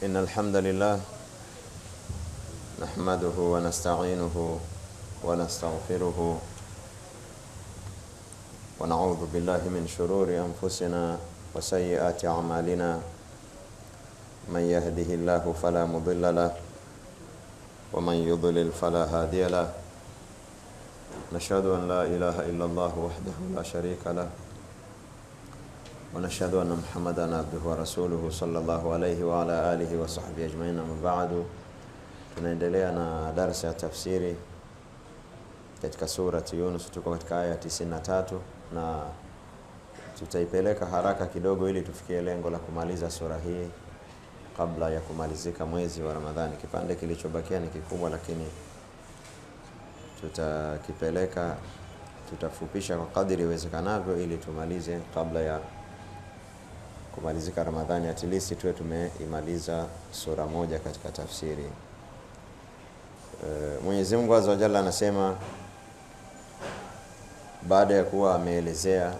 إن الحمد لله نحمده ونستعينه ونستغفره ونعوذ بالله من شرور أنفسنا وسيئات أعمالنا من يهده الله فلا مضل له ومن يضلل فلا هادي له نشهد أن لا إله إلا الله وحده لا شريك له ونشهد أن محمدًا عبده ورسوله صلى الله عليه وعلى آله وصحبه أجمعين. أما بعد, tunaendelea na darasa ya tafsiri katika surati Yunus. Tuko katika aya 93 na tutaipeleka haraka kidogo ili tufikie lengo la kumaliza sura hii kabla ya kumalizika mwezi wa Ramadhani. Kipande kilichobakia ni kikubwa, lakini tutafupisha kwa kadiri iwezekanavyo ili tumalize kabla ya kumalizika Ramadhani. At least tuwe tumeimaliza sura moja katika tafsiri. Mwenyezi Mungu Azza wa Jalla anasema, baada ya kuwa ameelezea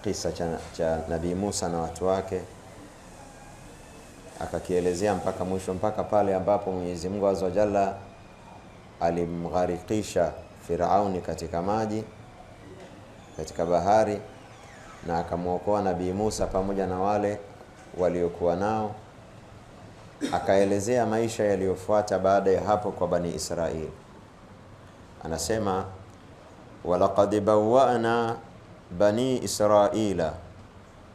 kisa cha Nabii Musa na watu wake, akakielezea mpaka mwisho, mpaka pale ambapo Mwenyezi Mungu Azza wa Jalla alimgharikisha Firauni katika maji, katika bahari, na akamuokoa Nabii Musa pamoja na wale waliokuwa nao. Akaelezea maisha yaliyofuata baada ya hapo kwa Bani Israeli. Anasema, walaqad bawwa'na bani Israila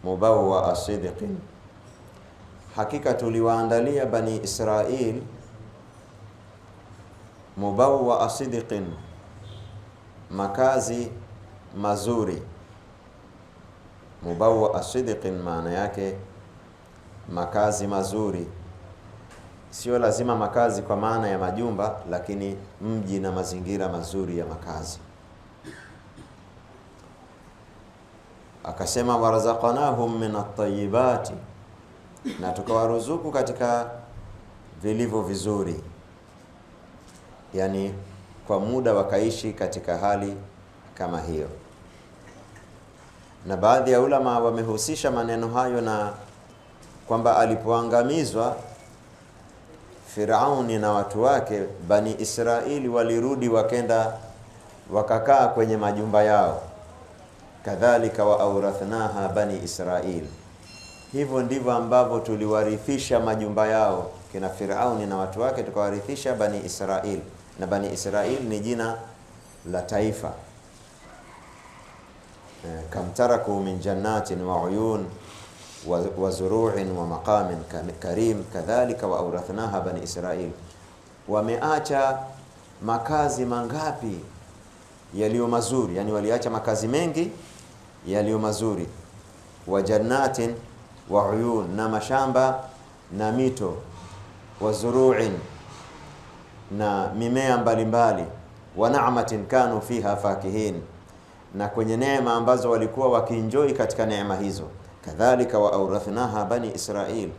mubawwa'a sidqin, hakika tuliwaandalia Bani Israil mubawwa'a sidqin, makazi mazuri. Mubawwa'a sidqin maana yake makazi mazuri, sio lazima makazi kwa maana ya majumba, lakini mji na mazingira mazuri ya makazi. Akasema, warazaqnahum min at-tayyibati, na tukawaruzuku katika vilivyo vizuri, yani kwa muda wakaishi katika hali kama hiyo. Na baadhi ya ulama wamehusisha maneno hayo na kwamba alipoangamizwa Firauni na watu wake, Bani Israeli walirudi wakenda wakakaa kwenye majumba yao. Kadhalika wa aurathnaha Bani Israeli, hivyo ndivyo ambavyo tuliwarithisha majumba yao kina Firauni na watu wake, tukawarithisha Bani Israeli. Na Bani Israeli ni jina la taifa. Kam taraku min jannatin wa uyun wa zuru'in wa maqamin karim kadhalika wa awrathnaha Bani Israil, wameacha makazi mangapi yaliyo mazuri, yani waliacha makazi mengi yaliyo mazuri. Wa jannatin wa uyun, na mashamba na mito. Wa zuru'in, na mimea mbalimbali. Wa na'matin kanu fiha fakihin, na kwenye neema ambazo walikuwa wakienjoy katika neema hizo. Kadhalika wa awrathnaha Bani Israil,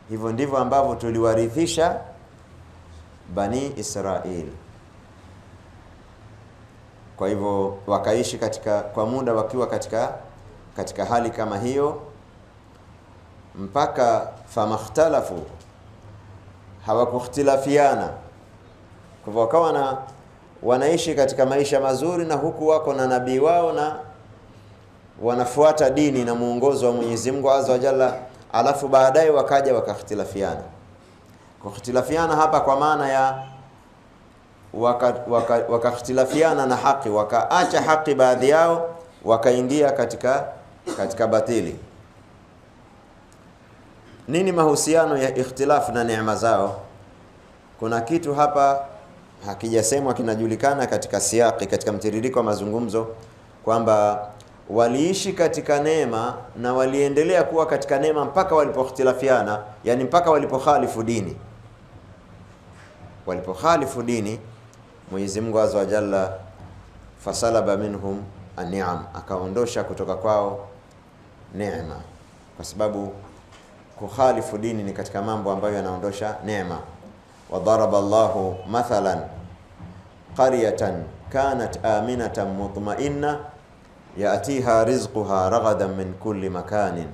hivyo ndivyo ambavyo tuliwarithisha Bani Israil. Kwa hivyo wakaishi kwa muda wakiwa katika hali kama hiyo, mpaka famakhtalafu, hawakukhtilafiana. Kwa hivyo wakawa wanaishi katika maisha mazuri, na huku wako na nabii wao na wanafuata dini na muongozo wa Mwenyezi Mungu Azza wa Jalla. Alafu baadaye wakaja wakakhtilafiana. Kukhtilafiana hapa kwa maana ya wakakhtilafiana na haki, wakaacha haki baadhi yao, wakaingia katika batili. Nini mahusiano ya ikhtilaf na neema zao? Kuna kitu hapa hakijasemwa, kinajulikana katika siyaki, katika mtiririko wa mazungumzo, kwamba waliishi katika neema na waliendelea kuwa katika neema mpaka walipokhtilafiana, yani mpaka walipokhalifu dini. Walipokhalifu dini, Mwenyezi Mungu Azza wa Jalla fasalaba minhum an-ni'am, akaondosha kutoka kwao neema, kwa sababu kukhalifu dini ni katika mambo ambayo yanaondosha neema. Wa daraba Allahu mathalan qaryatan kanat aminatan mutma'inna ya'tiha rizquha ragadan min kulli makanin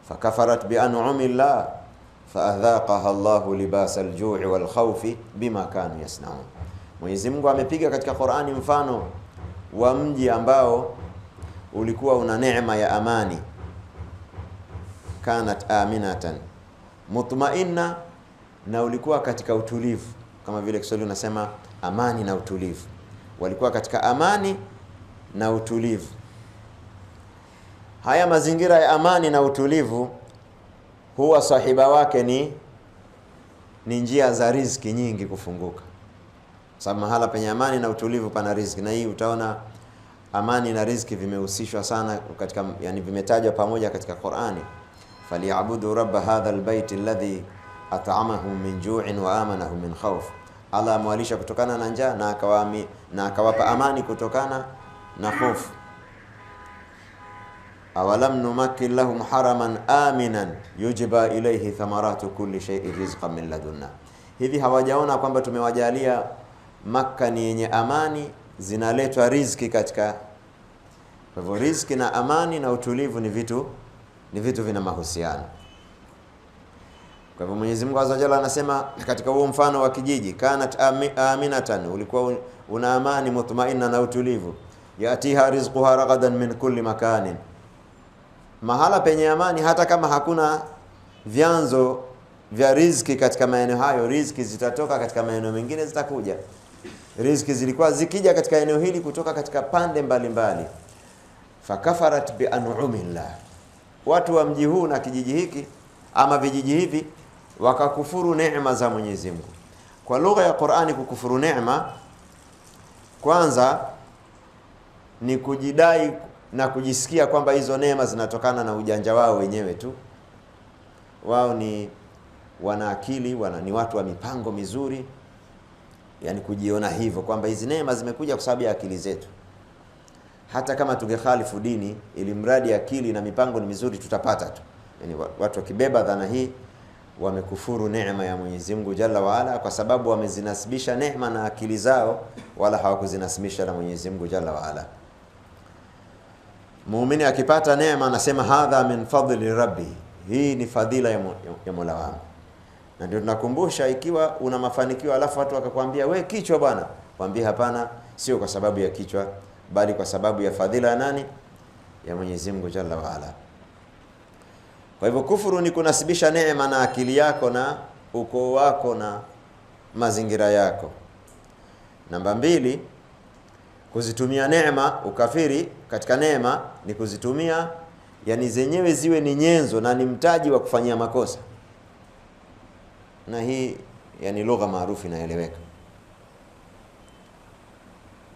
fakafarat bi an'ami Allah faadhaqaha Allahu libasa al-ju'i wal khawfi bima kanu yasnaun. Mwenyezi Mungu amepiga katika Qur'ani mfano wa mji ambao ulikuwa una neema ya amani, kanat aminatan mutma'inna, na ulikuwa katika utulivu, kama vile Kiswahili unasema amani na utulivu. Walikuwa katika amani na utulivu. Haya mazingira ya amani na utulivu huwa sahiba wake ni njia za riziki nyingi kufunguka. Sababu mahala penye amani na utulivu pana riziki, na hii utaona amani na riziki vimehusishwa sana katika, yani vimetajwa pamoja katika Qur'ani. Falyabudu rabb hadha albayt alladhi at'amahum min ju'in wa amanahum min khawf. Allah amewalisha kutokana na njaa na akawapa amani kutokana na hofu. Awalam numakkin lahum haraman aminan yujba ilayhi thamaratu kulli shay'in rizqan min ladunna. Hivi hawajaona kwamba tumewajalia Makka ni yenye amani, zinaletwa riziki katika. Kwa hivyo riziki na amani na utulivu ni vitu vina mahusiano. Kwa hivyo Mwenyezi Mungu Azza wa Jalla anasema katika huo mfano wa kijiji, kanat aminatan, ulikuwa una amani, mutmainna na utulivu, yatiha rizquha ragadan min kulli makanin. Mahala penye amani, hata kama hakuna vyanzo vya riziki katika maeneo hayo, riziki zitatoka katika maeneo mengine, zitakuja. Riziki zilikuwa zikija katika eneo hili kutoka katika pande mbalimbali. Fakafarat bi an'umillah, watu wa mji huu na kijiji hiki ama vijiji hivi wakakufuru neema za Mwenyezi Mungu. Kwa lugha ya Qur'ani, kukufuru neema kwanza ni kujidai na kujisikia kwamba hizo neema zinatokana na ujanja wao wenyewe tu. Wao ni wana akili, ni watu wa mipango mizuri, yani kujiona hivyo kwamba hizi neema zimekuja kwa sababu ya akili zetu. Hata kama tungekhalifu dini, ili mradi akili na mipango ni mizuri tutapata tu. Yani watu wakibeba dhana hii wamekufuru neema ya Mwenyezi Mungu Jalla wa Ala, kwa sababu wamezinasibisha neema na akili zao, wala hawakuzinasibisha na Mwenyezi Mungu Jalla wa Ala. Muumini akipata neema anasema hadha min fadli rabbi, hii ni fadhila ya Mola wangu. Na ndio tunakumbusha, ikiwa una mafanikio alafu watu wakakwambia we kichwa bwana, mwambie hapana, sio kwa sababu ya kichwa, bali kwa sababu ya fadhila ya nani? Ya Mwenyezi Mungu Jalla wa Ala. Kwa hivyo kufuru ni kunasibisha neema na akili yako na ukoo wako na mazingira yako. Namba 2, kuzitumia neema. Ukafiri katika neema ni kuzitumia, yani zenyewe ziwe ni nyenzo na ni mtaji wa kufanyia makosa. Na hii yani lugha maarufu inaeleweka.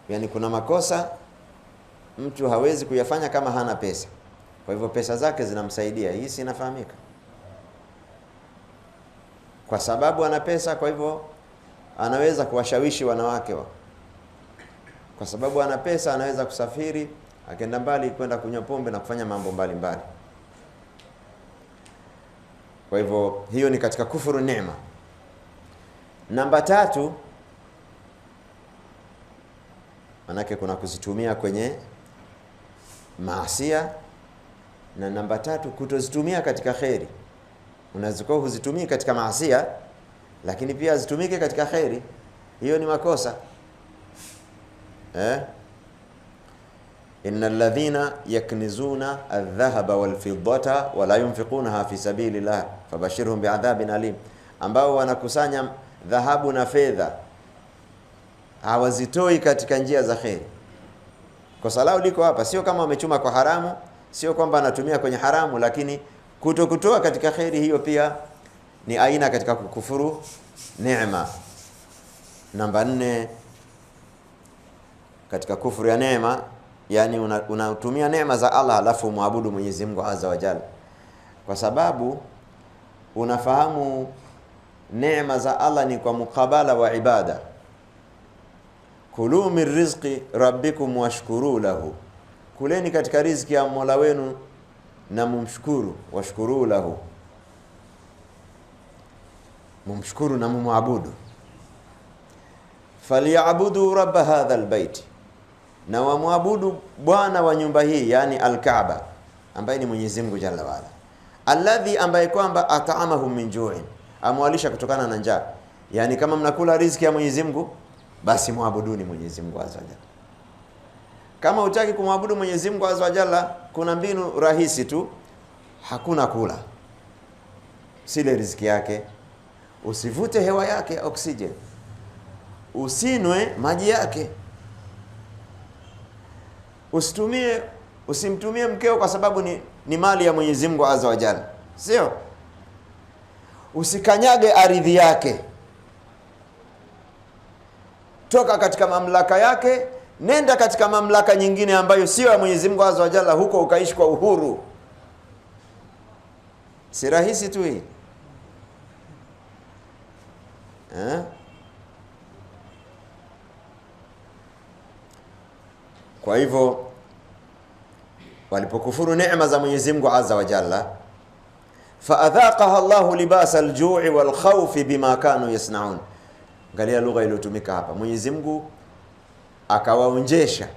Yani kuna makosa mtu hawezi kuyafanya kama hana pesa, kwa hivyo pesa zake zinamsaidia. Hii si inafahamika. Kwa sababu ana pesa, kwa hivyo anaweza kuwashawishi wanawake wa. Kwa sababu ana pesa anaweza kusafiri akaenda mbali kwenda kunywa pombe na kufanya mambo mbalimbali. Kwa hivyo hiyo ni katika kufuru neema. Namba 3, manake kuna kuzitumia kwenye maasiya, na namba 3 kutozitumia katika khairi. Unazikuwa huzitumii katika maasiya, lakini pia zitumike katika khairi. Hiyo ni makosa. Innal ladhina yaknizuna adh-dhahaba wal fiddata wa la yunfiqunaha fi sabilillah fabashirhum bi'adhabin alim, ambao wanakusanya dhahabu na fedha hawazitoi katika njia za khairi. Kosa lao liko hapa, sio kama wamechuma kwa haramu, sio kwamba anatumia kwenye haramu, lakini kutokutoa katika khairi, hiyo pia ni aina katika kukufuru neema. Namba 4 katika kufuru ya neema, yani unatumia neema za Allah alafu muabudu Mwenyezi Mungu Azza wa Jalla, kwa sababu unafahamu neema za Allah ni kwa mukabala wa ibada. Kulu min rizqi rabbikum washkuru lahu, kuleni katika riziki ya Mola wenu na mumshukuru. Washkuru lahu, mumshukuru na mumuabudu. Falyabudu rabb hadha albayt, na wamwabudu bwana wa nyumba hii, yani al-Kaaba, ambaye ni Mwenyezi Mungu Jalla wa Ala. alladhi, ambaye kwamba at'amahum min ju'in, amwalisha kutokana na njaa. Yani kama mnakula riziki ya Mwenyezi Mungu, basi muabuduni Mwenyezi Mungu azza wa jalla. Kama hutaki kumwabudu Mwenyezi Mungu azza wa jalla, kuna mbinu rahisi tu. Hakuna kula, sile riziki yake, usivute hewa yake oxygen, usinwe maji yake, usimtumie mkeo kwa sababu ni mali ya Mwenyezi Mungu azza wa jalla, sio? Usikanyage ardhi yake, toka katika mamlaka yake, nenda katika mamlaka nyingine ambayo sio ya Mwenyezi Mungu azza wa jalla, huko ukaishi kwa uhuru. Si rahisi tu hii, Kwa hivyo walipokufuru neema za Mwenyezi Mungu azza wa jalla, faadhaqaha Allahu libasa al-ju'i wal khawfi bima kanu yasnaun. Angalia lugha iliyotumika hapa, Mwenyezi Mungu akawaonjesha.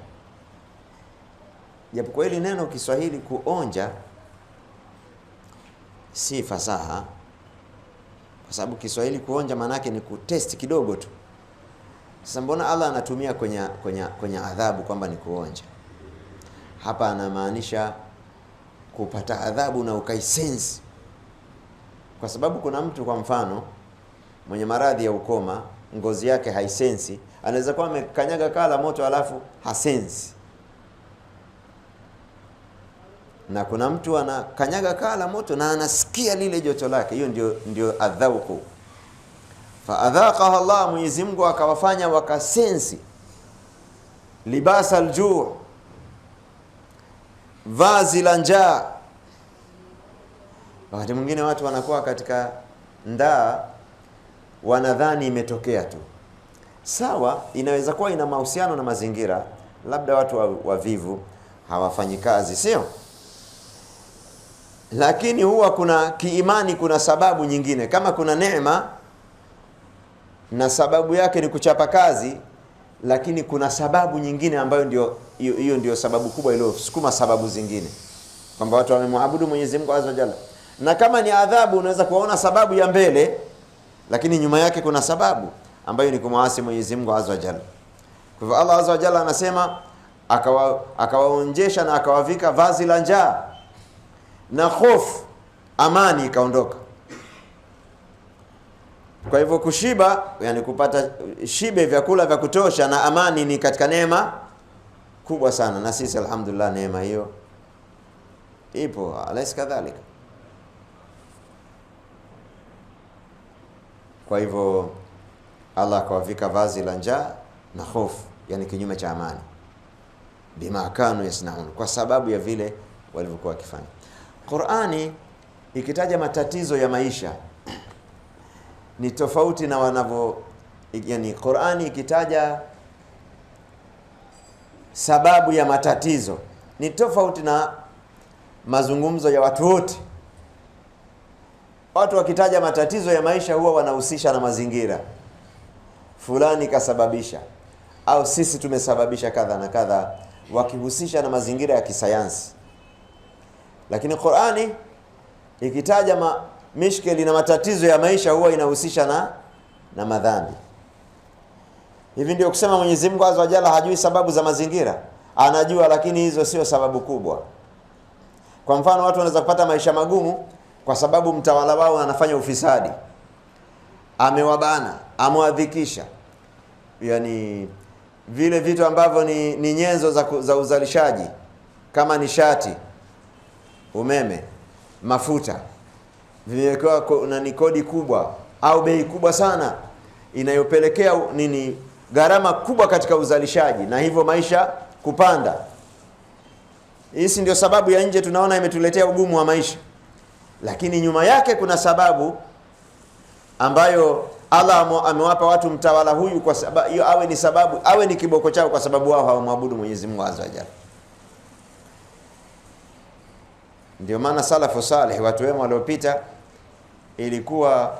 Japo kwa hili neno Kiswahili kuonja si fasaha, kwa sababu Kiswahili kuonja maana yake ni kutest kidogo tu. Sasa mbona Allah anatumia kwenye adhabu kwamba ni kuonja? Hapa anamaanisha kupata adhabu na ukaisense. Kwa sababu kuna mtu kwa mfano mwenye maradhi ya ukoma, ngozi yake haisensi, anaweza kuwa amekanyaga kala moto alafu hasensi. Na kuna mtu anakanyaga kala moto na anasikia lile joto lake. Hiyo ndio adhauku. Fa adhaqaha Allah, Mwenyezi Mungu akawafanya wakasensi libasa al-ju', vazi la njaa. Wakati mwingine watu wanakuwa katika ndaa wanadhani imetokea tu. Sawa, inaweza kuwa ina mahusiano na mazingira, labda watu wavivu hawafanyi kazi, sio? Lakini huwa kuna kiimani, kuna sababu nyingine. Kama kuna neema na sababu yake ni kuchapa kazi, lakini kuna sababu nyingine ambayo ndio sababu kubwa iliyosukuma sababu zingine, kwamba watu wamemwabudu Mwenyezi Mungu azza wa jalla. Na kama ni adhabu, unaweza kuona sababu ya mbele, lakini nyuma yake kuna sababu ambayo ni kumwasi Mwenyezi Mungu azza wa jalla. Kwa hivyo Allah azza wa jalla anasema akawaonjesha na akawavika vazi la njaa na hofu, amani ikaondoka. Kwa hivyo kushiba, yani kupata shibe, vyakula vya kutosha na amani ni katika neema kubwa sana, na sisi alhamdulillah neema hiyo ipo. Alaysa kadhalika? Kwa hivyo Allah akawavika vazi la njaa na hofu, yani kinyume cha amani, bima kanu yasnaun, kwa sababu ya vile walivyokuwa wakifanya. Qur'ani ikitaja matatizo ya maisha ni tofauti na wanavyo, yani Qur'ani ikitaja sababu ya matatizo ni tofauti na mazungumzo ya watu wote. Watu wakitaja matatizo ya maisha huwa wanahusisha na mazingira, fulani kasababisha, au sisi tumesababisha kadha na kadha, wakihusisha na mazingira ya kisayansi. Lakini Qur'ani ikitaja mishkeli na matatizo ya maisha huwa inahusisha na madhambi. Hivi ndio kusema Mwenyezi Mungu azza wa jalla hajui sababu za mazingira, anajua, lakini hizo sio sababu kubwa. Kwa mfano, watu wanaweza kupata maisha magumu kwa sababu mtawala wao anafanya ufisadi, amewabana, amewadhikisha, yani vile vitu ambavyo ni nyenzo za uzalishaji kama nishati, umeme, mafuta, vimewekewa na kodi kubwa au bei kubwa sana inayopelekea gharama kubwa katika uzalishaji, na hivyo maisha kupanda. Hii ndio sababu ya nje tunaona imetuletea ugumu wa maisha, lakini nyuma yake kuna sababu ambayo Allah amewapa watu mtawala huyu, kwa sababu hiyo awe ni sababu, awe ni kiboko chao, kwa sababu wao hawamwabudu Mwenyezi Mungu azza wa jalla. Ndio maana salafu salih, watu wema waliopita, ilikuwa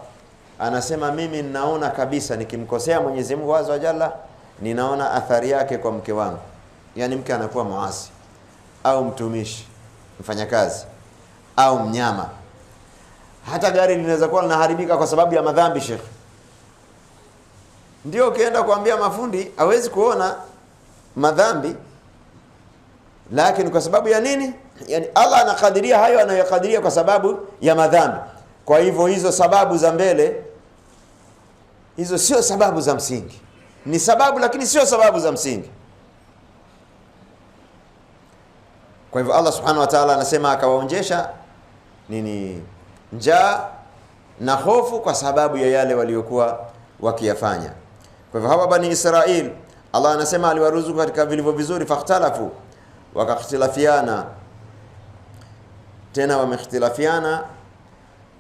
anasema mimi ninaona kabisa nikimkosea Mwenyezi Mungu azza wa jalla, ninaona athari yake kwa mke wangu. Yani mke anakuwa muasi au mtumishi, mfanyakazi au mnyama, Hata gari linaweza kuwa linaharibika kwa sababu ya madhambi, Sheikh. Ndio ukienda kuambia mafundi hawezi kuona madhambi, lakini kwa sababu ya nini? Yani Allah anakadiria hayo anayokadiria kwa sababu ya madhambi. Kwa hivyo hizo sababu za mbele, hizo sio sababu za msingi. Ni sababu lakini sio sababu za msingi. Kwa hivyo Allah subhanahu wa ta'ala anasema akawaonjesha nini? Njaa na hofu kwa sababu ya yale waliokuwa wakiyafanya. Kwa hivyo hawa Bani Israil Allah anasema aliwaruzuku katika vilivyo vizuri, fakhtalafu, wakakhtilafiana. Tena wamekhtilafiana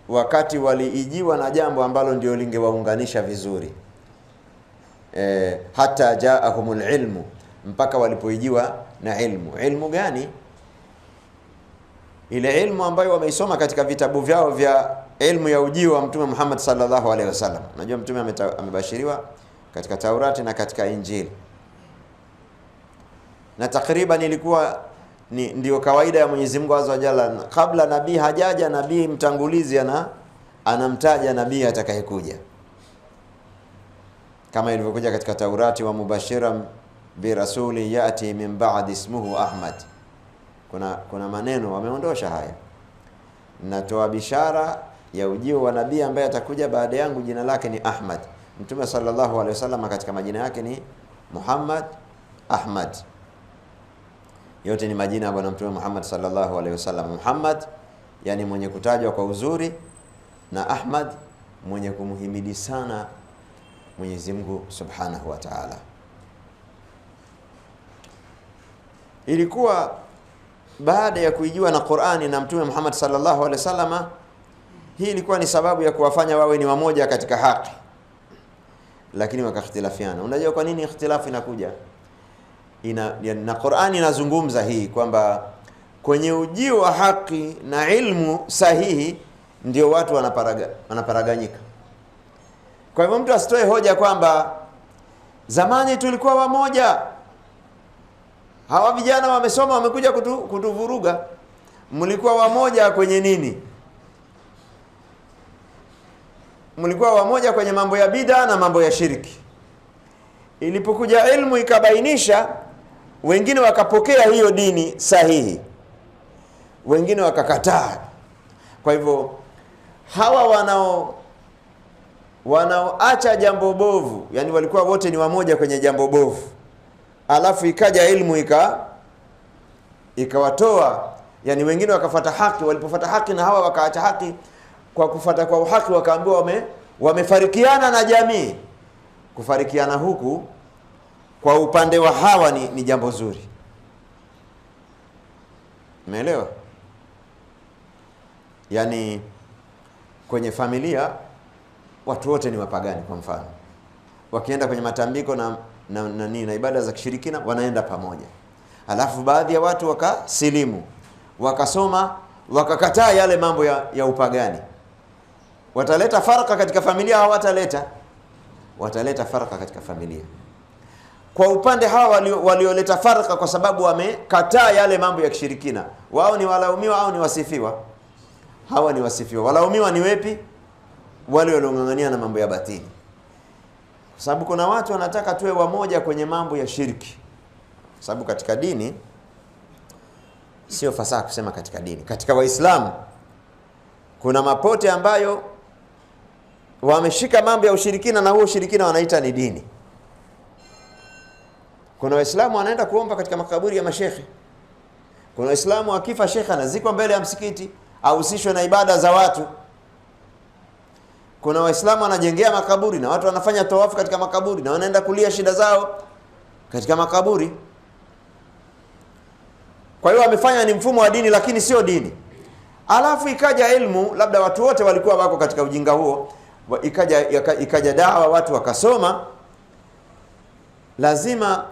wakati waliijiwa na jambo ambalo ndio lingewaunganisha vizuri. Hata jaahumul ilmu, mpaka walipoijiwa na ilmu. Ilmu gani? Ile ilmu ambayo wameisoma katika vitabu vyao vya ilmu ya ujio wa Mtume Muhammad sallallahu alaihi wasallam. Najua Mtume amebashiriwa katika Taurati na katika Injili. Na takriban ilikuwa ndio kawaida ya Mwenyezi Mungu Azza wa Jalla, kabla nabii hajaja, nabii mtangulizi anamtaja nabii atakayekuja. Kama ilivyokuja katika Taurati, wa mubashiran bi rasuli yati min ba'di ismuhu Ahmad. Kuna maneno wameondosha haya. Natoa bishara ya ujio wa nabii ambaye atakuja baada yangu, jina lake ni Ahmad. Mtume sallallahu alaihi wasallam katika majina yake ni Muhammad, Ahmad. Yote ni majina ya bwana Mtume Muhammad sallallahu alaihi wasallam. Muhammad yani mwenye kutajwa kwa uzuri, na Ahmad mwenye kumhimidi sana Mwenyezi Mungu subhanahu wa ta'ala. Ilikuwa baada ya kuijua na Qur'ani na Mtume Muhammad sallallahu alaihi wasallam, hii ilikuwa ni sababu ya kuwafanya wawe ni wamoja katika haki, lakini wakakhtilafiana. Unajua kwa nini ikhtilafu inakuja? Na Qur'ani inazungumza hii kwamba kwenye ujio wa haki na ilmu sahihi ndio watu wanaparaganyika. Kwa hivyo mtu asitoe hoja kwamba zamani tulikuwa wamoja, hawa vijana wamesoma wamekuja kutuvuruga. Mlikuwa wamoja kwenye nini? Mlikuwa wamoja kwenye mambo ya bid'a na mambo ya shirki. Ilipokuja ilmu ikabainisha, wengine wakapokea hiyo dini sahihi, wengine wakakataa. Kwa hivyo hawa wanaoacha jambo bovu, yani walikuwa wote ni wamoja kwenye jambo bovu, alafu ikaja ilmu ikawatoa, yani wengine wakafuata haki. Walipofuata haki na hawa wakaacha haki, kwa kufuata kwa haki wakaambiwa wamefarikiana na jamii. Kufarikiana huku kwa upande wa hawa ni jambo zuri. Umeelewa? Yani kwenye familia watu wote ni wapagani. Kwa mfano, wakienda kwenye matambiko na ibada za kishirikina wanaenda pamoja, alafu baadhi ya watu wakasilimu, wakasoma, wakakataa yale mambo ya upagani. Wataleta faraka katika familia? Wataleta faraka katika familia. Kwa upande hawa walioleta faraka kwa sababu wamekataa yale mambo ya kishirikina, wao ni walaumiwa au ni wasifiwa? Hawa ni wasifiwa. Walaumiwa ni wepi? Wale waliong'ang'ania na mambo ya batili. Kwa sababu kuna watu wanataka tuwe wamoja kwenye mambo ya shirki. Kwa sababu katika dini, sio fasaha kusema katika dini, katika Waislamu kuna mapote ambayo wameshika mambo ya ushirikina, na huo ushirikina wanaita ni dini. Kuna Waislamu wanaenda kuomba katika makaburi ya mashekhe. Kuna Waislamu akifa shekhe anazikwa mbele ya msikiti, ahusishwe na ibada za watu. Kuna Waislamu wanajengea makaburi na watu wanafanya tawafu katika makaburi na wanaenda kulia shida zao katika makaburi. Kwa hiyo wamefanya ni mfumo wa dini lakini sio dini. Alafu ikaja ilmu, labda watu wote walikuwa wako katika ujinga huo, ikaja dawa, watu wakasoma. Lazima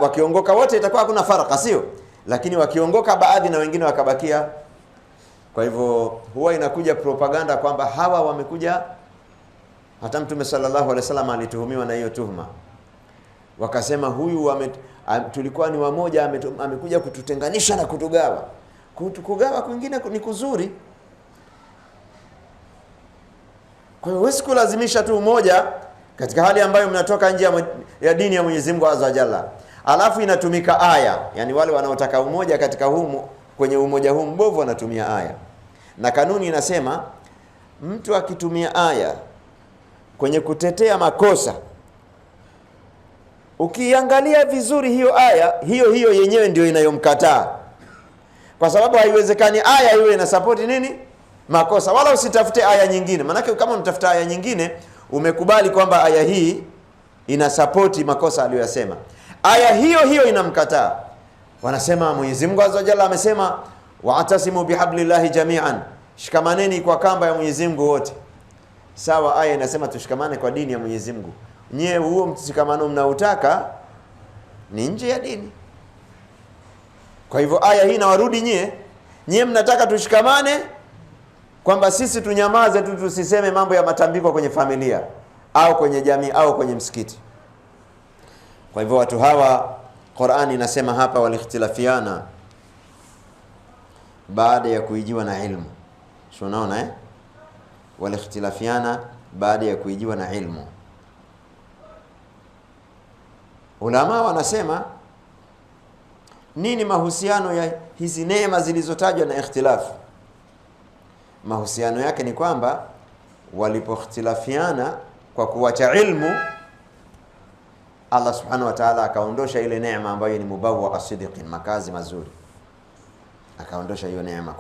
wakiongoka wote itakuwa hakuna faraka, sio? Lakini wakiongoka baadhi na wengine wakabakia. Kwa hivyo huwa inakuja propaganda kwamba hawa wamekuja. Hata Mtume sallallahu alaihi wasallam alituhumiwa na hiyo tuhuma. Wakasema huyu tulikuwa ni wamoja, amekuja kututenganisha na kutugawa. Kugawa kwingine ni kuzuri. Kwa hiyo huwezi kulazimisha tu umoja katika hali ambayo mnatoka nje ya dini ya Mwenyezi Mungu Azza wa Jalla. Alafu inatumika aya, yani wale wanaotaka umoja katika kwenye umoja huu mbovu wanatumia aya. Na kanuni inasema mtu akitumia aya kwenye kutetea makosa, ukiangalia vizuri hiyo aya hiyo yenyewe ndio inayomkataa, kwa sababu haiwezekani aya hiyo ina support nini makosa. Wala usitafute aya nyingine, maana kama unatafuta aya nyingine umekubali kwamba aya hii ina support makosa aliyosema, aya hiyo inamkataa. Wanasema Mwenyezi Mungu Azza wa Jalla amesema wa'tasimu bihablillahi jami'an, shikamaneni kwa kamba ya Mwenyezi Mungu wote. Sawa, aya inasema tushikamane kwa dini ya Mwenyezi Mungu. Nyewe huo mshikamano mnautaka ni nje ya dini. Kwa hivyo aya hii inawarudi nyewe mnataka tushikamane kwamba sisi tunyamaze tu, tusiseme mambo ya matambiko kwenye familia au kwenye jamii au kwenye msikiti. Kwa hivyo watu hawa Qur'ani inasema hapa walikhtilafiana baada ya kuijiwa na ilmu. Sio, unaona walikhtilafiana baada ya kuijiwa na ilmu. Ulama wanasema nini mahusiano ya hizi neema zilizotajwa na ikhtilafu? Mahusiano yake ni kwamba walipokhtilafiana kwa kuacha ilmu, Allah subhanahu wa ta'ala akaondosha ile neema ambayo ni mubawwa as-sidqin, makazi mazuri, akaondosha hiyo neema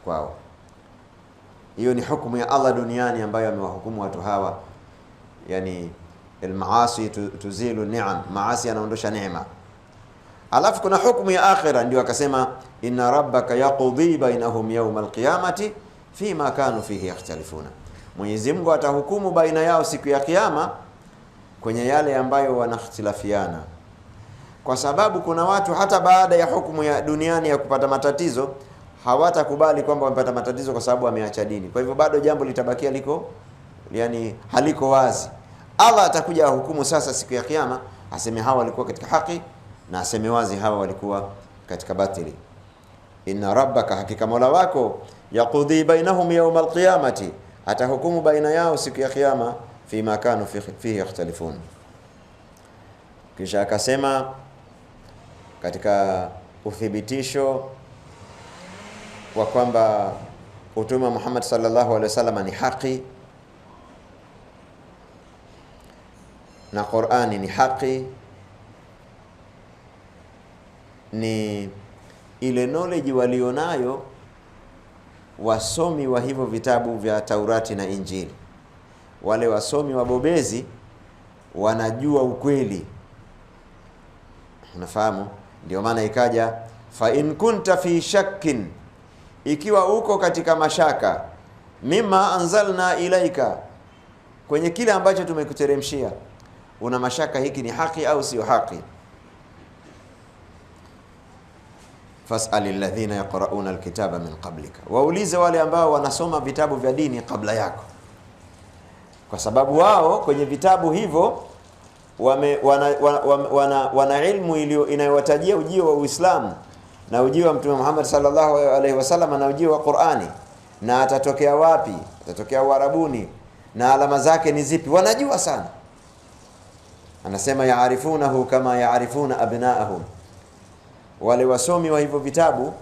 kwao. Hiyo ni hukumu ya Allah duniani ambayo amewahukumu watu hawa, yani al-maasi tuzilu ni'am, maasi anaondosha neema. Alafu kuna hukumu ya akhira, ndio akasema inna rabbaka yaqdi bainahum yawm al-qiyamati fima kanu fihi yakhtalifuna, Mwenyezi Mungu atahukumu baina yao siku ya kiyama kwenye yale ambayo wanakhtilafiana. Kwa sababu kuna watu hata baada ya hukumu ya duniani ya kupata matatizo hawatakubali kwamba wamepata matatizo kwa sababu wameacha dini. Kwa hivyo bado jambo litabakia haliko wazi. Allah atakuja hukumu sasa siku ya kiyama, aseme hawa walikuwa katika haki na aseme wazi hawa walikuwa katika batili. Inna rabbaka, hakika Mola wako, yaqdi bainahum yawm alqiyamati, atahukumu baina yao siku ya kiyama, fima kanu fihi yakhtalifun. Kisha akasema katika uthibitisho wa kwamba utume wa Muhammad sallallahu alaihi wasallam ni haki na Qur'ani ni haki, ni ile knowledge walionayo wasomi wa hivyo vitabu vya Taurati na Injili. Wale wasomi wabobezi wanajua ukweli, unafahamu? Ndio maana ikaja fa in kunta fi shakkin, ikiwa uko katika mashaka, mimma anzalna ilaika, kwenye kile ambacho tumekuteremshia, una mashaka hiki ni haki au sio haki, fas'alil ladhina yaqra'una alkitaba min qablika, waulize wale ambao wanasoma vitabu vya dini kabla yako, kwa sababu wao kwenye vitabu hivyo wana ilmu inayowatajia ujio wa Uislamu na ujio wa Mtume Muhammad sallallahu alaihi wasallam na ujio wa Qur'ani, na atatokea wapi, atatokea Uarabuni na alama zake ni zipi, wanajua sana. Anasema yaarifunahu kama yaarifuna abnaahum, wale wasomi wa hivyo vitabu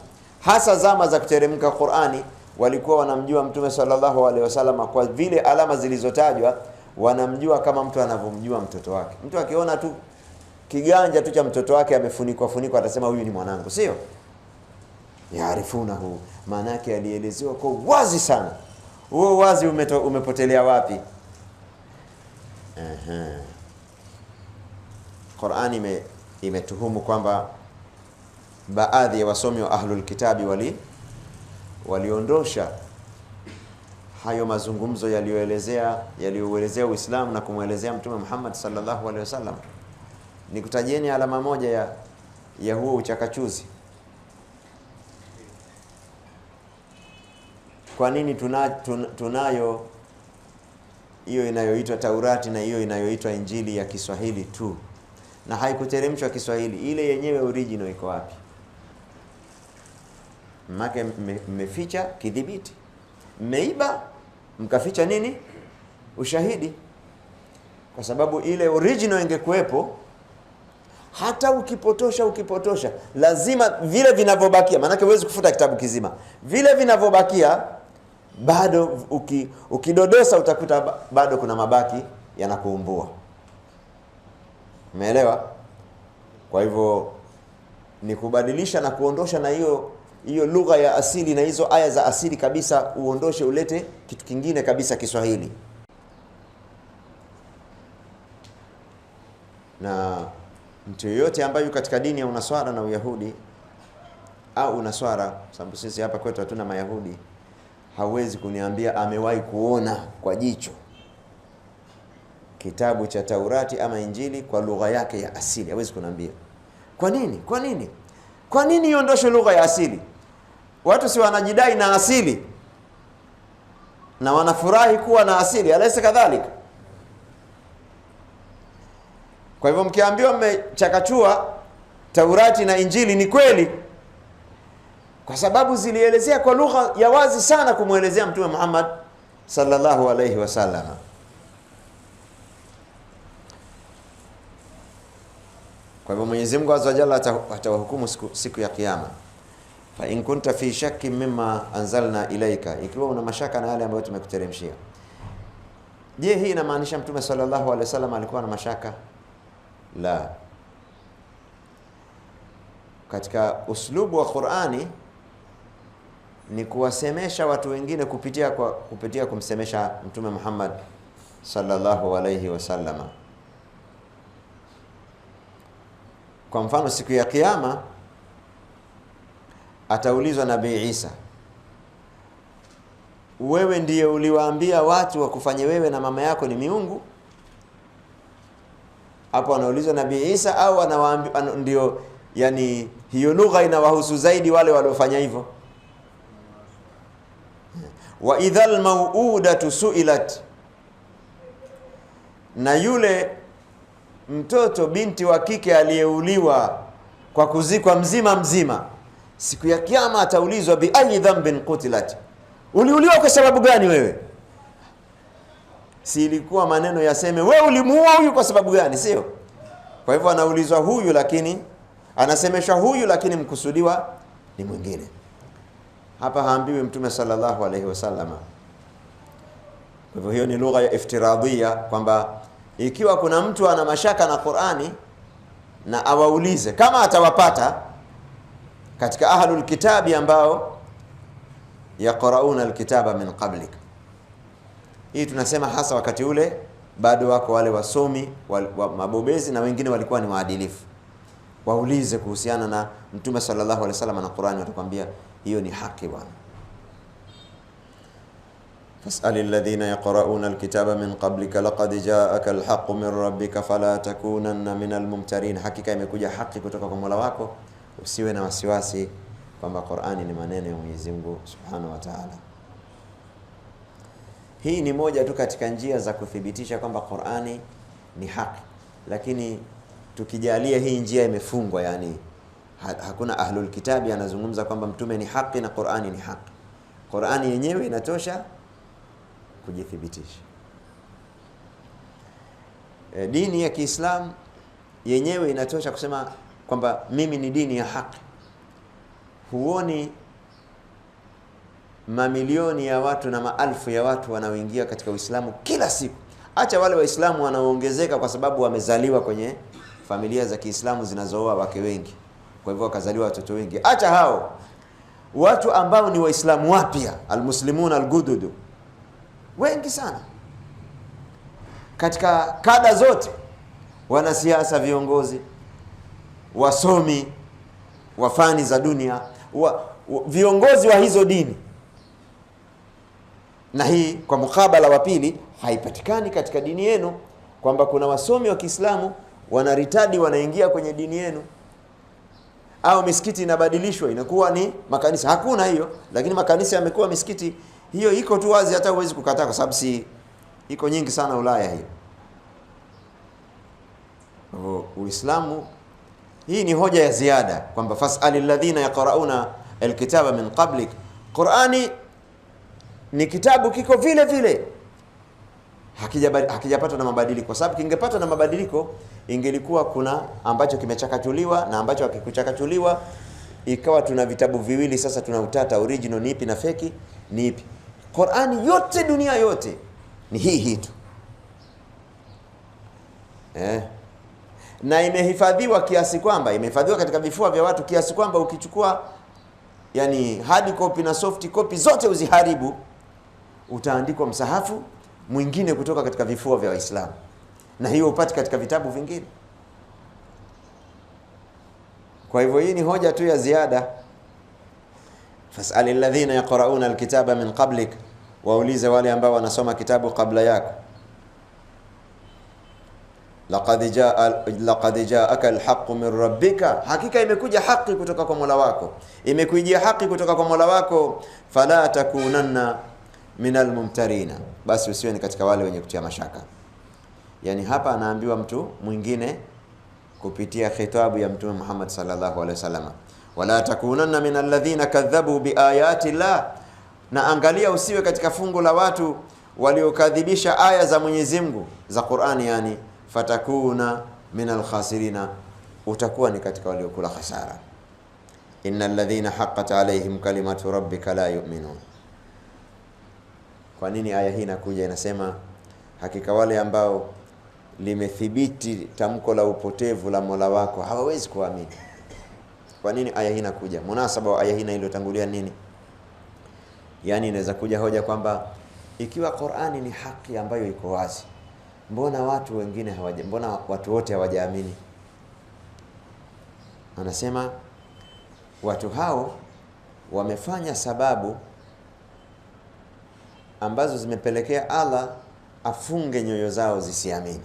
hasa zama za kuteremka Qur'ani walikuwa wanamjua Mtume sallallahu alaihi wasallam kwa vile alama zilizotajwa, wanamjua kama mtu anavyomjua mtoto wake. Mtu akiona tu kiganja tu cha mtoto wake amefunikwa atasema huyu ni mwanangu, sio? Yaarifunahu, maana yake alielezewa kwa wazi sana. Huo wazi umepotelea wapi? Qur'ani imetuhumu kwamba baadhi ya wasomi wa ahlul kitabi waliondosha hayo mazungumzo yaliyoelezea Uislamu na kumwelezea Mtume Muhammad sallallahu alaihi wasallam. Nikutajieni alama moja ya huo uchakachuzi. Kwa nini tunayo hiyo inayoitwa Taurati na hiyo inayoitwa Injili ya Kiswahili tu, na haikuteremshwa Kiswahili? Ile yenyewe original iko wapi? Mmake mmeficha kidhibiti, mmeiba mkaficha nini? ushahidi, kwa sababu ile original ingekuwepo, hata ukipotosha lazima vile vinavyobakia, maana huwezi kufuta kitabu kizima, vile vinavyobakia bado ukidodosa utakuta bado kuna mabaki yanakuumbua. Umeelewa? Kwa hivyo ni kubadilisha na kuondosha, na hiyo lugha ya asili na hizo aya za asili kabisa uondoshe, ulete kitu kingine kabisa, Kiswahili. Na mtu yoyote ambaye yuko katika dini ya Unaswara na Uyahudi au Unaswara, sababu sisi hapa kwetu hatuna Mayahudi, hawezi kuniambia amewahi kuona kwa jicho kitabu cha Taurati ama Injili kwa lugha yake ya asili. Hawezi kuniambia. Kwa nini iondoshe lugha ya asili? Watu si wanajidai na asili na wanafurahi kuwa na asili, alaysa kadhalika? Kwa hivyo mkiambiwa mmechakachua Taurati na Injili, ni kweli, kwa sababu zilielezea kwa lugha ya wazi sana kumuelezea Mtume Muhammad sallallahu alayhi wasallam. Kwa hivyo Mwenyezi Mungu Azza wa Jalla atawahukumu siku ya Kiyama. Fa in kunta fi shakkin mimma anzalna ilayka, ikiwa una mashaka na yale ambayo tumekuteremshia. Je, hii inamaanisha Mtume sallallahu alayhi wasallam alikuwa na mashaka? La. Katika uslubu wa Qur'ani ni kuwasemesha watu wengine kupitia kumsemesha Mtume Muhammad sallallahu alayhi wasallam. Kwa mfano siku ya Kiyama ataulizwa Nabii Isa, wewe ndiye uliwaambia watu wakufanye wewe na mama yako ni miungu? Hapo anaulizwa Nabii Isa, au anawaambia ndio, yani hiyo lugha inawahusu zaidi wale waliofanya hivyo. Wa idhal mau'udatu su'ilat, na yule mtoto binti wa kike aliyeuliwa kwa kuzikwa mzima, siku ya Kiyama ataulizwa bi ayi dhanbin qutilat, uliuliwa kwa sababu gani wewe? Si ilikuwa maneno yaseme wewe ulimuua huyu kwa sababu gani, sio? Kwa hivyo anaulizwa huyu, lakini anasemeshwa huyu, lakini mkusudiwa ni mwingine. Hapa haambiwi Mtume sallallahu alayhi wasallam. Kwa hivyo hiyo ni lugha ya iftiradhia, kwamba ikiwa kuna mtu ana mashaka na Qur'ani na awaulize, kama atawapata katika ahlul kitabi ambao yaqrauna alkitaba min qablik. Hii tunasema hasa wakati ule bado wako wale wasomi mabobezi na wengine walikuwa ni waadilifu. Waulize kuhusiana na Mtume sallallahu alaihi wasallam na Qur'ani, watakwambia hiyo ni haki bwana. Fas'alil ladhina yaqra'una alkitaba min qablika laqad ja'aka alhaqqu min rabbika fala takunanna minal mumtarin, hakika imekuja haki kutoka kwa Mola wako, usiwe na wasiwasi kwamba Qur'ani ni maneno ya Mwenyezi Mungu Subhanahu wa Ta'ala. Hii ni moja tu katika njia za kuthibitisha kwamba Qur'ani ni haki, lakini tukijalia hii njia imefungwa, yani hakuna ahlul kitabi anazungumza kwamba mtume ni haki na Qur'ani ni haki. Qur'ani yenyewe inatosha kujithibitisha. Dini ya Kiislamu yenyewe inatosha kusema kwamba mimi ni dini ya haki. Huoni mamilioni ya watu na maelfu ya watu wanaoingia katika Uislamu kila siku? Acha wale Waislamu wanaoongezeka kwa sababu wamezaliwa kwenye familia za Kiislamu zinazooa wake wengi, kwa hivyo wakazaliwa watoto wengi. Acha hao watu ambao ni Waislamu wapya, almuslimun algududu, wengi sana katika kada zote, wanasiasa, viongozi, wasomi, wafani za dunia, viongozi wa hizo dini. Na hii kwa mukabala wa pili haipatikani katika dini yenu, kwamba kuna wasomi wa Kiislamu wanaritadi wanaingia kwenye dini yenu, au misikiti inabadilishwa inakuwa ni makanisa. Hakuna hiyo, lakini makanisa yamekuwa misikiti. Hiyo iko tu wazi, hata huwezi kukataa, kwa sababu si iko nyingi sana Ulaya hiyo. Uislamu, hii ni hoja ya ziada kwamba fas'alil ladhina yaqra'una alkitaba min qablik. Qur'ani ni kitabu kiko vile vile, hakijapata na mabadiliko, kwa sababu kingepata na mabadiliko ingelikuwa kuna ambacho kimechakachuliwa na ambacho hakikuchakachuliwa, ikawa tuna vitabu viwili. Sasa tuna utata, original ni ipi na feki ni ipi? Qur'ani yote, dunia yote ni hii tu, na imehifadhiwa kiasi kwamba imehifadhiwa katika vifua vya watu kiasi kwamba ukichukua yani hard copy na soft copy zote uziharibu, utaandikwa msahafu mwingine kutoka katika vifua vya Waislamu, na hiyo upati katika vitabu vingine. Kwa hivyo hii ni hoja tu ya ziada. Fas'alil ladhina yaqra'una alkitaba min qablik, waulize wale ambao wanasoma kitabu kabla yako. Laqad ja'aka alhaqqu min rabbika, hakika imekuja haki kutoka kwa Mola wako, imekujia haki kutoka kwa Mola wako. Fala takunanna minal mumtarina, basi usiwe ni katika wale wenye kutia mashaka. Yani hapa anaambiwa mtu mwingine kupitia khitabu ya Mtume Muhammad sallallahu alaihi wasallam, wala takunanna minal ladhina kadhabu biayati llah, na angalia usiwe katika fungu la watu waliokadhibisha aya za Mwenyezi Mungu za Qur'ani, yani fatakuna minal khasirina, utakuwa ni katika waliokula hasara. Innal ladhina haqqat alaihim kalimatu rabbika la yu'minun. Kwa nini aya hii inakuja inasema hakika wale ambao limethibiti tamko la upotevu la Mola wako hawawezi kuamini? Kwa nini aya hii inakuja? Munasaba wa aya hii na iliyotangulia nini? Yani inaweza kuja hoja kwamba ikiwa Qur'ani ni haki ambayo iko wazi, mbona watu wengine mbona watu wote hawajaamini? Anasema watu hao wamefanya sababu ambazo zimepelekea Allah afunge nyoyo zao zisiamini.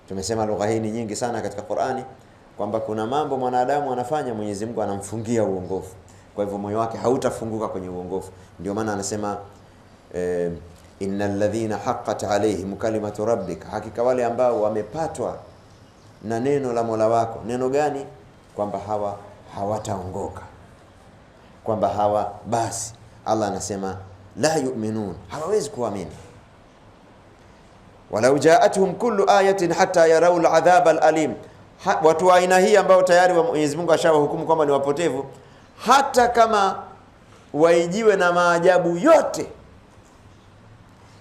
Tumesema lugha hii ni nyingi sana katika Qur'ani, kwamba kuna mambo mwanadamu anafanya Mwenyezi Mungu anamfungia uongofu, kwa hivyo moyo wake hautafunguka kwenye uongofu. Ndio maana anasema innal ladhina haqqat alaihim kalimatu rabbika, hakika wale ambao wamepatwa na neno la Mola wako. Neno gani? Kwamba hawataongoka, kwamba basi Allah anasema la yu'minun, hawawezi kuamini. Walau ja'atuhum kullu ayatin hatta yarau al'adhab al'alim, watu wa aina hii ambao tayari Mwenyezi Mungu ashawahukumu kwamba ni wapotevu, hata kama waijiwe na maajabu yote.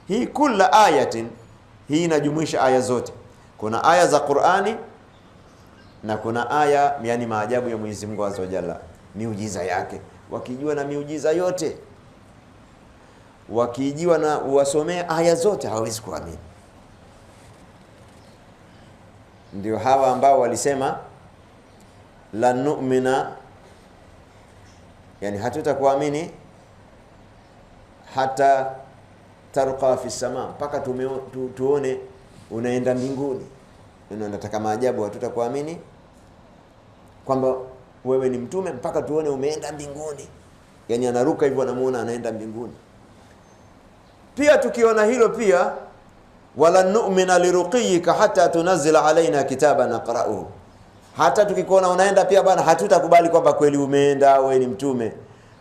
Hii kulla ayatin, hii inajumuisha aya zote. Kuna aya za Qur'ani na kuna aya yani maajabu ya Mwenyezi Mungu azza wa jalla, miujiza yake. Wakijua na miujiza yote, wakijiwa na uwasomea aya zote, hawezi kuamini. Ndio hawa ambao walisema la nu'mina, yani hatutakuamini hata tarqa fi sama, mpaka tuone unaenda mbinguni. Unataka maajabu, hatutakuamini kwamba wewe ni mtume mpaka tuone umeenda mbinguni. Yani anaruka hivyo, anamuona anaenda mbinguni. Pia tukiona hilo pia, wala nu'mina liruqiyika hatta tunzila alaina kitaban naqra'uhu, hata tukikuona unaenda pia bana, hatutakubali kwamba kweli umeenda wewe ni mtume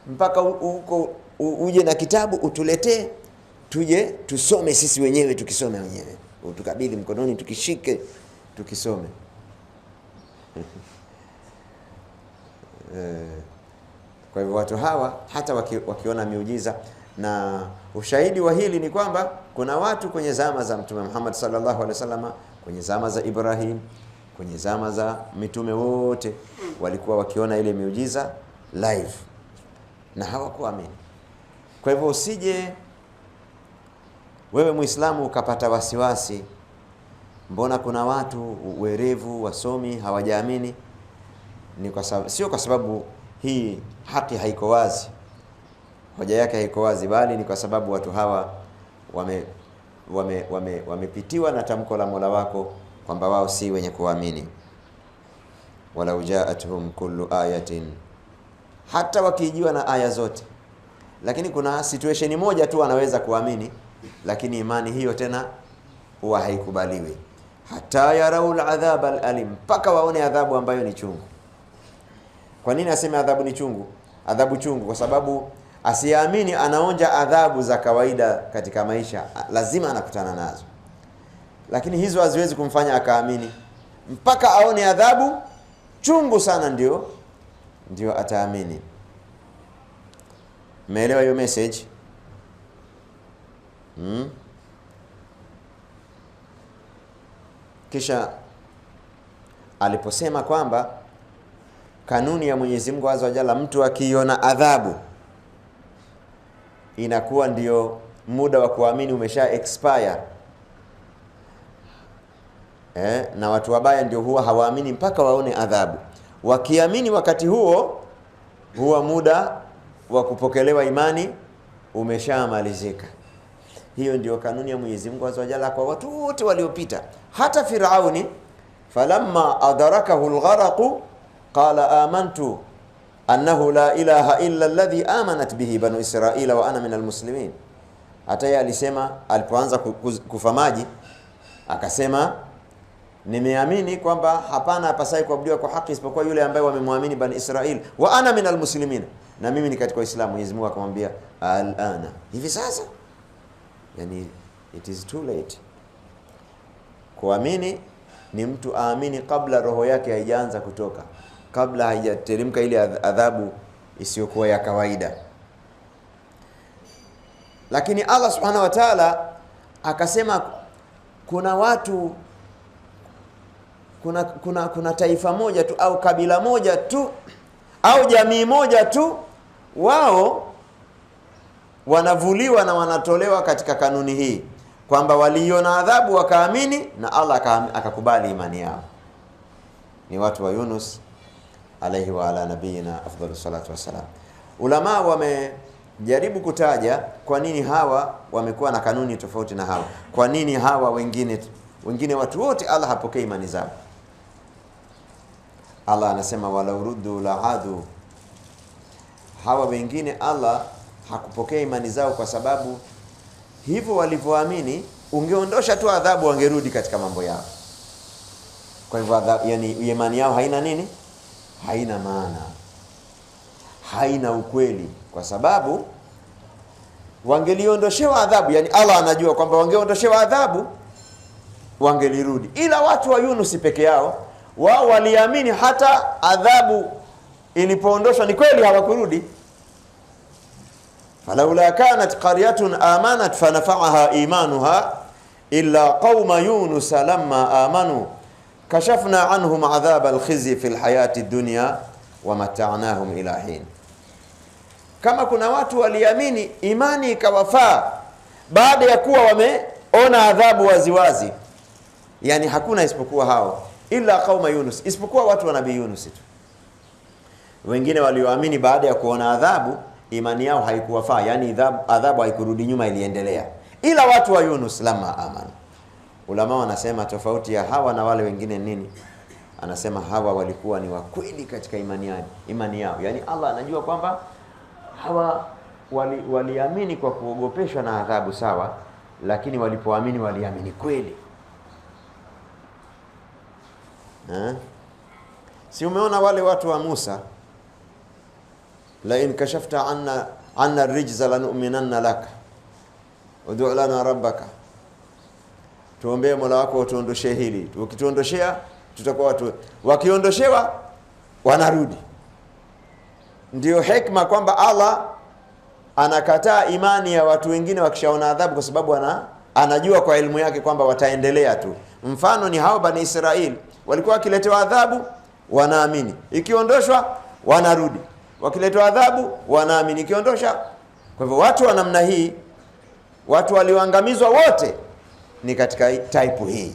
mpaka huko uje na kitabu utuletee, tuje tusome sisi wenyewe, tukisome wenyewe, utukabidhi mkononi, tukishike tukisome. Kwa hivyo watu hawa hata wakiona miujiza, na ushahidi wa hili ni kwamba kuna watu kwenye zama za Mtume Muhammad sallallahu alaihi wasallam, kwenye zama za Ibrahim, kwenye zama za mitume wote, walikuwa wakiona ile miujiza live na hawakuamini. Kwa hivyo usije wewe Muislamu ukapata wasiwasi, mbona kuna watu werevu wasomi hawajaamini. Ni kwa sababu, sio kwa sababu hii haki haiko wazi, hoja yake haiko wazi, bali ni kwa sababu watu hawa wamepitiwa na tamko la Mola wako kwamba wao si wenye kuamini. Walau ja'atuhum kullu ayatin, hata wakijiwa na aya zote, lakini kuna situation moja tu anaweza kuamini, lakini imani hiyo tena huwa haikubaliwi. Hata yarau al'adhab al'alim, mpaka waone adhabu ambayo ni chungu. Kwa nini aseme adhabu ni chungu? Adhabu chungu kwa sababu Asiamini anaonja adhabu za kawaida katika maisha, lazima anakutana nazo, lakini hizo haziwezi kumfanya akaamini mpaka aone adhabu chungu sana ndio ataamini. Umeelewa hiyo message? Kisha aliposema kwamba kanuni ya Mwenyezi Mungu Azza wa Jalla, mtu akiona adhabu inakuwa ndio muda wa kuamini umesha expire. Na watu wabaya ndio huwa hawaamini mpaka waone adhabu. Wakiamini wakati huwa muda wa kupokelewa imani umeshamalizika. Hiyo ndio kanuni ya Mwenyezi Mungu Azza wa Jalla kwa watu wote waliopita. Hata Firauni, falamma adrakahu algharaqu qala amantu annahu la ilaha illa alladhi amanat bihi banu Israila wa ana minal muslimin. Hata yeye alisema, alipoanza kufa maji akasema, nimeamini kwamba hapana apasai kuabudiwa kwa haki isipokuwa yule ambaye wamemwamini bani Israil, wa ana minal muslimin, na mimi ni katika Uislamu. Mwenyezi Mungu akamwambia alana, hivi sasa, yani it is too late. Kuamini ni mtu aamini kabla roho yake haijaanza kutoka, kabla haijateremka ile adhabu isiyokuwa ya kawaida. Lakini Allah Subhanahu wa Ta'ala akasema kuna watu, kuna taifa moja tu au kabila moja tu au jamii moja tu, wao wanavuliwa na wanatolewa katika kanuni hii, kwamba waliona adhabu wakaamini na Allah akakubali imani yao. Ni watu wa Yunus alayhi wa ala nabiyina afdhalus salatu wassalam. Ulama wamejaribu kutaja kwa nini hawa wamekuwa na kanuni tofauti na hawa. Kwa nini hawa wengine watu wote Allah hapokei imani zao? Allah anasema wala uruddu la'adu, hawa wengine Allah hakupokea imani zao kwa sababu hivyo walivyoamini, ungeondosha tu adhabu wangerudi katika mambo yao. Kwa hivyo adhabu, yani imani yao haina nini? Haina maana, haina ukweli, kwa sababu wangeliondoshewa adhabu, yani Allah anajua kwamba wangeondoshewa adhabu wangelirudi. Ila watu wa Yunus peke yao, wao waliamini hata adhabu ilipoondoshwa ni kweli hawakurudi. Falaula kanat qaryatun amanat fanafa'aha imanuha illa qauma Yunus lamma amanu kashafna anhum adhab alkhizi fil hayati dunya wa mata'nahum ila hin. Kama kuna watu waliamini imani ikawafaa baada ya kuwa wameona adhabu waziwazi, yani hakuna isipokuwa hao, illa qauma Yunus, isipokuwa watu wa nabii Yunus tu. Wengine walioamini baada ya kuona adhabu imani yao haikuwafaa, yani adhabu haikurudi nyuma, iliendelea. Ila watu wa Yunus lamma amanu. Ulama wanasema tofauti ya hawa na wale wengine nini? Anasema hawa walikuwa ni wakweli katika imani yao. Yani Allah anajua kwamba hawa waliamini kwa kuogopeshwa na adhabu, sawa, lakini walipoamini waliamini kweli. Si umeona wale watu wa Musa, la in kashafta anna rijza lanu'minanna laka ud'u lana rabbaka, tuombee Mola wako utuondoshe hili, ukituondoshea tutakuwa watu. Wakiondoshewa wanarudi. Ndio hikma kwamba Allah anakataa imani ya watu wengine wakishaona adhabu, kwa sababu anajua kwa elimu yake kwamba wataendelea tu. Mfano ni hao bani Israeli, walikuwa wakiletewa adhabu wanaamini, ikiondoshwa wanarudi, wakiletewa adhabu wanaamini, ikiondosha. Kwa hivyo watu wa namna hii, watu walioangamizwa wote ni katika type hii.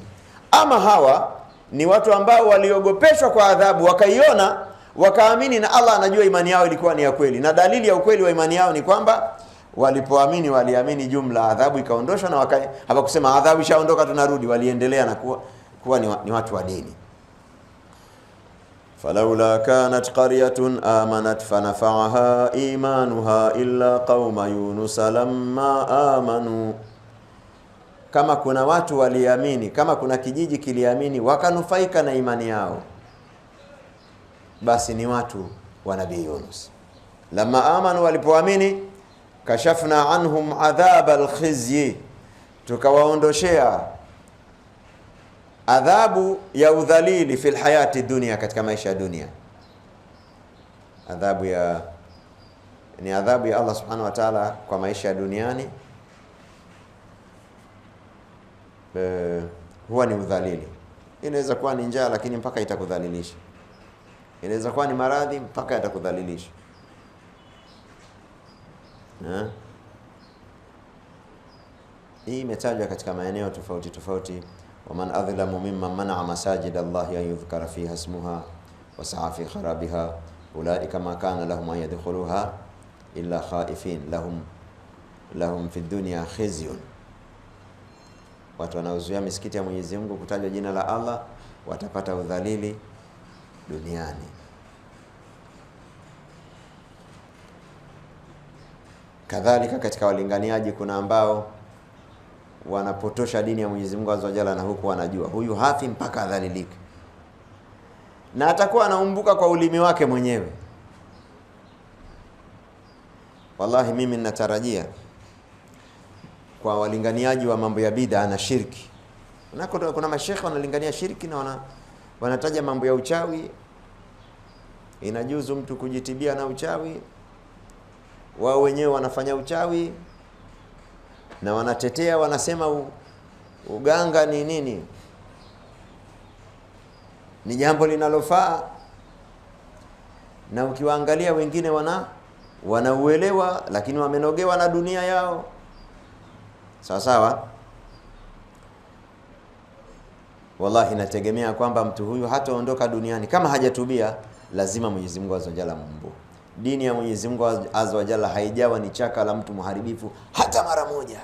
Ama hawa ni watu ambao waliogopeshwa kwa adhabu, wakaiona, wakaamini, na Allah anajua imani yao ilikuwa ni ya kweli. Na dalili ya ukweli wa imani yao ni kwamba walipoamini waliamini jumla, adhabu ikaondoshwa, na hawakusema adhabu ishaondoka tunarudi, waliendelea na kuwa ni watu wa dini. Falaula kanat qaryatun amanat fanafa'aha imanuha illa qauma Yunus lamma amanu. Kama kuna watu waliamini, kama kuna kijiji kiliamini wakanufaika na imani yao, basi ni watu wa nabii Yunus. Lamma amanu, walipoamini, kashafna anhum adhab alkhizyi, tukawaondoshea adhabu ya udhalili fil hayati dunia, katika maisha ya dunia. Adhabu ya ni adhabu ya Allah subhanahu wa ta'ala kwa maisha ya duniani, huwa ni udhalili. Inaweza kuwa ni njaa lakini mpaka itakudhalilisha. Inaweza kuwa ni maradhi mpaka yatakudhalilisha. Hii imetajwa katika maeneo tofauti tofauti. Waman adhlamu mimman man'a masajid Allah an yudhkara fiha ismuha wa sa'a fi kharabiha ulaika ma kana lahum an yadkhuluha illa khaifin lahum fi dunya khizyun. Watu wanaozuia misikiti ya Mwenyezi Mungu kutajwa jina la Allah watapata udhalili duniani. Kadhalika katika walinganiaji kuna ambao wanapotosha dini ya Mwenyezi Mungu azza wa jalla, na huku wanajua huyu hafi mpaka adhalilike, na atakuwa anaumbuka kwa ulimi wake mwenyewe. Wallahi mimi ninatarajia kwa walinganiaji wa mambo ya bid'a na shirki, kuna mashekhe wanalingania shirki na wanataja mambo ya uchawi, inajuzu mtu kujitibia na uchawi, wao wenyewe wanafanya uchawi na wanatetea, wanasema uganga ni nini, ni jambo linalofaa. Na ukiwaangalia wengine wanauelewa, lakini wamenogewa na dunia yao. Sawa sawa. Wallahi nategemea kwamba mtu huyu hataondoka duniani kama hajatubia, lazima Mwenyezi Mungu azza wa jalla mumbu. Dini ya Mwenyezi Mungu azza wa jalla haijawa ni chaka la mtu muharibifu hata mara moja,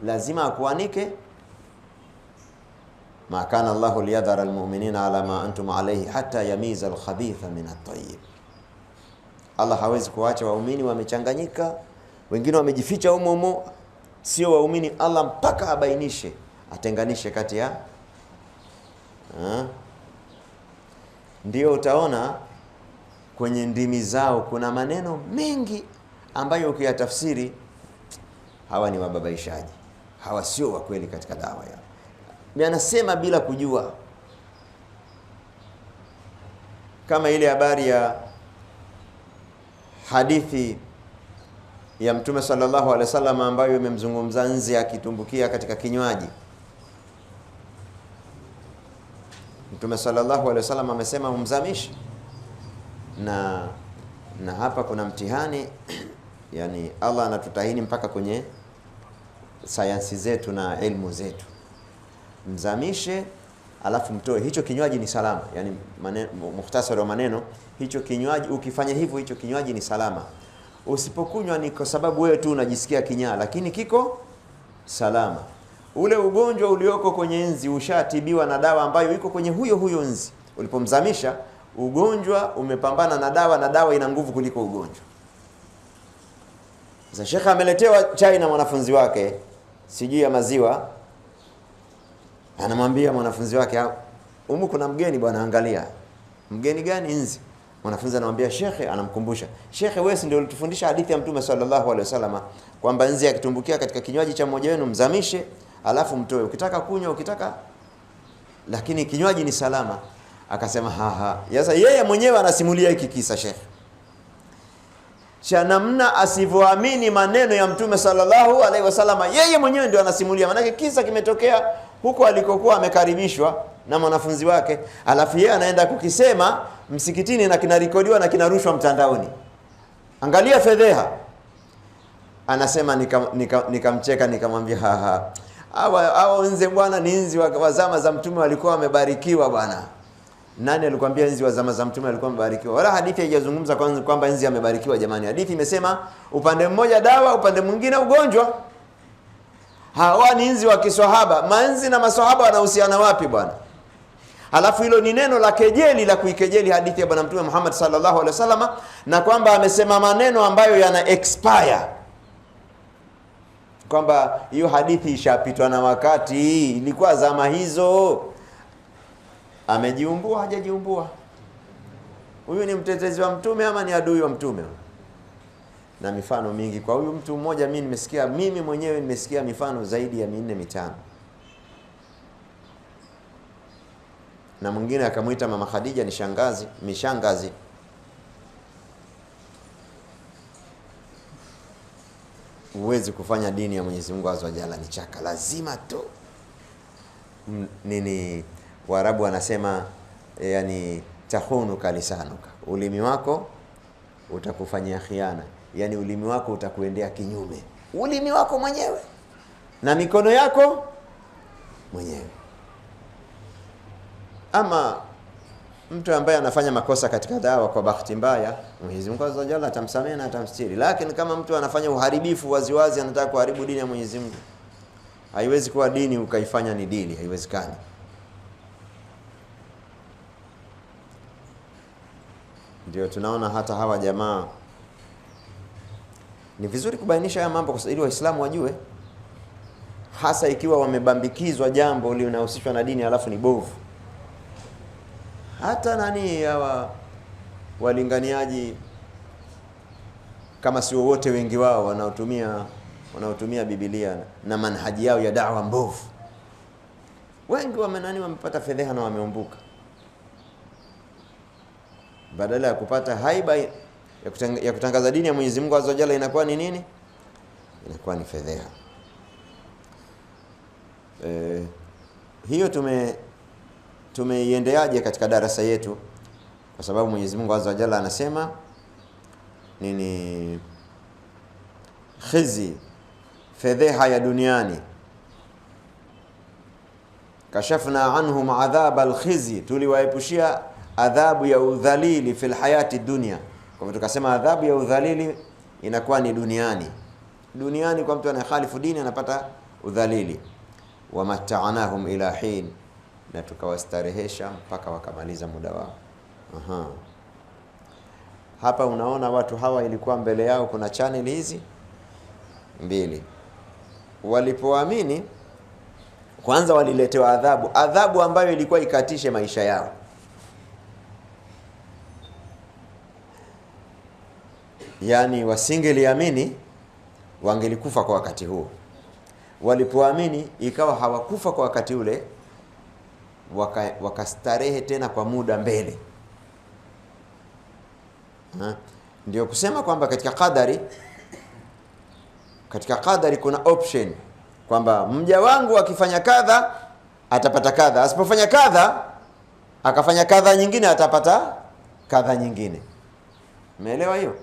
lazima akuanike. Ma kana Allahu liyadhara almu'minina ala ma antum alayhi hatta yamiza alkhabitha min at-tayyib. Allah hawezi kuacha waumini wamechanganyika, wengine wamejificha humo, sio waumini. Allah mpaka abainishe, atenganishe kati ya ndio utaona kwenye ndimi zao kuna maneno mengi ambayo ukiyatafsiri, hawa ni wababaishaji, hawa sio wa kweli katika dawa yao. Anasema bila kujua, kama ile habari ya hadithi ya Mtume sallallahu alaihi wasallam ambayo imemzungumza nzi akitumbukia katika kinywaji. Mtume sallallahu alaihi wasallam amesema umzamishe, na hapa kuna mtihani yani Allah anatutahini mpaka kwenye sayansi zetu na elimu zetu. Mzamishe alafu mtoe. Hicho kinywaji ni salama, yani mukhtasari wa maneno, hicho kinywaji ukifanya hivyo, hicho kinywaji ni salama. Usipokunywa ni kwa sababu wewe tu unajisikia kinyaa, lakini kiko salama. Ule ugonjwa ulioko kwenye nzi ushatibiwa na dawa ambayo iko kwenye huyo nzi. Ulipomzamisha, ugonjwa umepambana na dawa, na dawa ina nguvu kuliko ugonjwa. Sasa shekha ameletewa chai na mwanafunzi wake, sijui ya maziwa, anamwambia mwanafunzi wake, humu kuna mgeni bwana, angalia. Mgeni gani? Nzi. Mwanafunzi anamwambia shekhe, anamkumbusha, shekhe, wewe ndio ulitufundisha hadithi ya Mtume sallallahu alaihi wasallam kwamba nzi akitumbukia katika kinywaji cha mmoja wenu mzamishe alafu mtoe, ukitaka kunywa, ukitaka, lakini kinywaji ni salama. Akasema Sasa yeye mwenyewe anasimulia hiki kisa shekhe, cha namna asivyoamini maneno ya Mtume sallallahu alaihi wasallam. Yeye mwenyewe ndio anasimulia, maana kisa kimetokea huko alikokuwa amekaribishwa na mwanafunzi wake, alafu yeye anaenda kukisema msikitini na kinarekodiwa na kinarushwa mtandaoni. Angalia fedheha. Anasema nikamcheka, nikamwambia hao nzi bwana ni nzi wa zama za Mtume, walikuwa wamebarikiwa bwana. Nani alikwambia nzi wa zama za Mtume walikuwa wamebarikiwa? Wala hadithi haijazungumza kwamba nzi amebarikiwa jamani. Hadithi imesema upande mmoja dawa, upande mwingine ugonjwa. Hawa ni nzi wa kiswahaba. Manzi na maswahaba wanahusiana wapi bwana? Alafu hilo ni neno la kejeli, la kuikejeli hadithi ya bwana Mtume Muhammad sallallahu alaihi wasallam, na kwamba amesema maneno ambayo yana expire, kwamba hiyo hadithi ishapitwa na wakati, ilikuwa zama hizo. Amejiumbua hajajiumbua? Huyu ni mtetezi wa Mtume ama ni adui wa Mtume? na mifano mingi. Kwa huyu mtu mmoja mimi mwenyewe nimesikia mifano zaidi ya 4-5. Na mwingine akamuita Mama Khadija ni shangazi, mishangazi. Uwezi kufanya dini ya Mwenyezi Mungu Azza wa Jalla ni chaka, lazima tu Waarabu wanasema yani tahunu kalisanuka, ulimi wako utakufanyia khiana, yani ulimi wako utakuendea kinyume, ulimi wako mwenyewe na mikono yako mwenyewe. Ama mtu ambaye anafanya makosa katika dawa kwa bahati mbaya, Mwenyezi Mungu Azza wa Jalla atamsamehe na atamstiri. Lakini kama mtu anafanya uharibifu waziwazi, anataka kuharibu dini ya Mwenyezi Mungu, haiwezi kuwa dini ukaifanya ni dini, haiwezekani. Ndio tunaona hata hawa jamaa, ni vizuri kubainisha haya mambo ili Waislamu wajue, hasa ikiwa wamebambikizwa jambo linahusishwa na dini alafu ni bovu. Hata hawa walinganiaji, kama sio wote, wengi wao wanaotumia Biblia na manhaji yao ya da'wa mbovu, wengi wamepata fedheha na wameumbuka. Badala ya kupata haiba ya kutangaza dini ya Mwenyezi Mungu Azza wa Jalla, inakuwa ni nini? Inakuwa ni fedheha. Hiyo tumeiendeaje katika darasa yetu? Kwa sababu Mwenyezi Mungu Azza wa Jalla anasema nini? Khizi, fedheha ya duniani. Kashafna anhum adhab al-khizi, tuliwaepushia adhabu ya udhalili fil hayati dunya. Kwa hivyo tukasema adhabu ya udhalili inakuwa ni duniani kwa mtu anayekhalifu dini anapata udhalili. Wa mata'anahum ila hin, na tukawastarehesha mpaka wakamaliza muda wao. Hapa unaona watu hawa ilikuwa mbele yao kuna channel hizi mbili. Walipoamini kwanza waliletewa adhabu ambayo ilikuwa ikatishe maisha yao. Yani wasingeliamini wangelikufa kwa wakati huo. Walipoamini ikawa hawakufa kwa wakati ule, wakastarehe tena kwa muda mbele. Ndio kusema kwamba katika qadari kuna option kwamba mja wangu akifanya kadha atapata kadha, asipofanya kadha akafanya kadha nyingine atapata kadha nyingine. Umeelewa hiyo?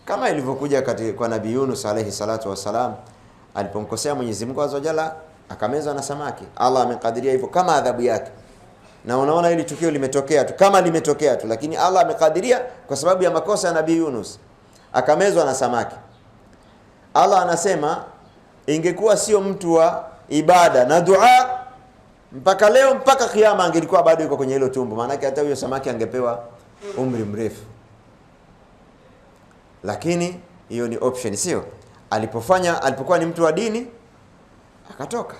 Kama ilivyokuja kwa Nabii Yunus alayhi salatu wasalam, alipomkosea Mwenyezi Mungu Azza wa Jalla akamezwa na samaki. Allah amekadiria hivyo kama adhabu yake. Na unaona hili tukio limetokea tu, lakini Allah amekadiria kwa sababu ya makosa ya Nabii Yunus akamezwa na samaki. Allah anasema ingekuwa sio mtu wa ibada na dua, mpaka leo mpaka kiyama angelikuwa bado yuko kwenye hilo tumbo. Maana hata huyo samaki angepewa umri mrefu. Lakini hiyo ni option, sio? Alipokuwa ni mtu wa dini akatoka.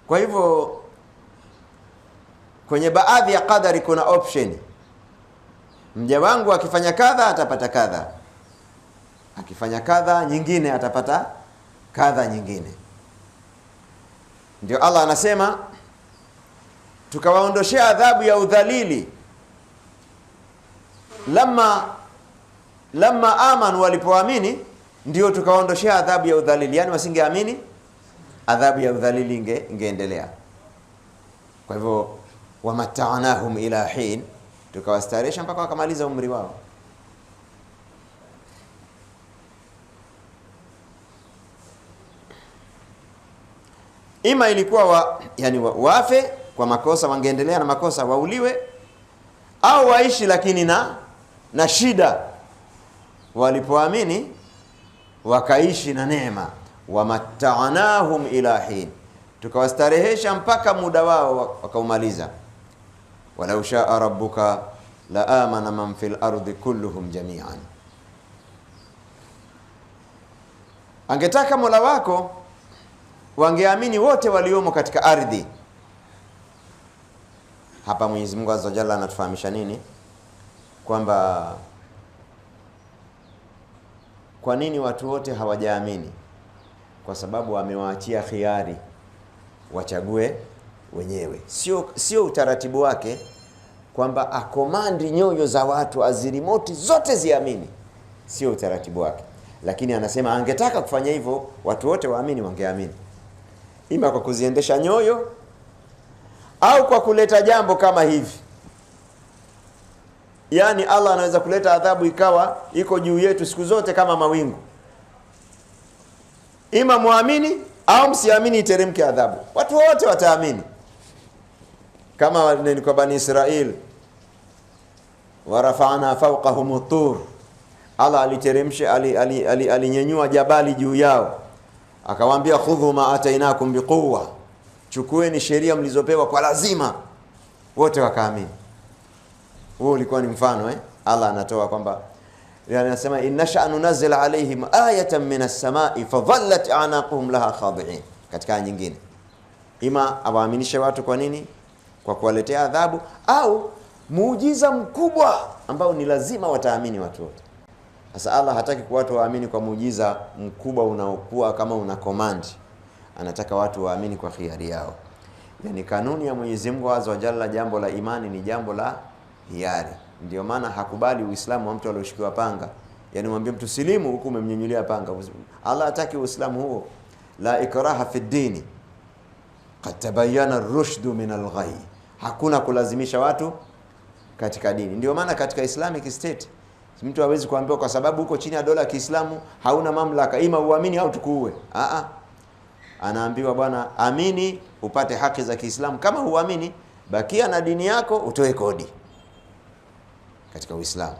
Kwa hivyo kwenye baadhi ya qadari kuna option. Mja wangu akifanya kadha atapata kadha, akifanya kadha nyingine atapata kadha nyingine. Ndio Allah anasema tukawaondoshea adhabu ya udhalili lamma amanu, walipoamini ndio tukawaondoshea adhabu ya udhalili. Yani wasingeamini adhabu ya udhalili ingeendelea. Kwa hivyo wamata'anahum ila hin, tukawastaresha mpaka wakamaliza umri wao. Ima ilikuwa wafe kwa makosa, wangeendelea na makosa, wauliwe, au waishi lakini na shida. Walipoamini wakaishi na neema. Wamata'anahum ila hin, tukawastarehesha mpaka muda wao wakaumaliza. Walau shaa rabbuka la amana man fil ardi kulluhum jami'an, angetaka Mola wako wangeamini wote waliomo katika ardhi. Hapa Mwenyezi Mungu Azza wa Jalla anatufahamisha nini? kwamba kwa nini watu wote hawajaamini? Kwa sababu amewaachia khiari wachague wenyewe. Sio utaratibu wake kwamba akomandi nyoyo za watu azirimoti zote ziamini, sio utaratibu wake. Lakini anasema angetaka kufanya hivyo watu wote waamini, wangeamini, ima kwa kuziendesha nyoyo au kwa kuleta jambo kama hivi. Yani Allah anaweza kuleta adhabu ikawa iko juu yetu siku zote kama mawingu, ima muamini au msiamini, iteremke adhabu, watu wote wataamini. Kama ni kwa Bani Israil, warafa'na fawqahum tur, Allah aliteremsha alinyenyua jabali juu yao, akawaambia khudhu ma atainakum biquwwa, chukueni sheria mlizopewa kwa lazima, wote wakaamini. Huo ulikuwa ni mfano Allah anatoa kwamba anasema inna sha'nu nunzil alaihim ayatan minas samai fadhallat a'naquhum laha khadi'in. Katika nyingine ima awaaminishe watu kwa nini? Kwa kuwaletea adhabu, au muujiza mkubwa ambao ni lazima wataamini watu wote. Sasa Allah hataki kwa watu waamini kwa muujiza mkubwa unaokuwa kama una command, anataka watu waamini kwa khiari yao. Yani kanuni ya Mwenyezi Mungu Azza wa Jalla, jambo la imani ni jambo la hiari. Ndio maana hakubali Uislamu wa mtu aliyoshikiwa panga. Yani mwambie mtu silimu huku umemnyanyulia panga. Allah hataki Uislamu huo. La ikraha fi dini, qad tabayyana ar-rushdu min al-ghayy. Hakuna kulazimisha watu katika dini. Ndio maana katika Islamic State mtu hawezi kuambiwa kwa sababu uko chini ya dola ya Kiislamu hauna mamlaka, ima uamini au tukuue. Anaambiwa bwana, amini upate haki za Kiislamu, kama huamini bakia na dini yako, utoe kodi katika Uislamu.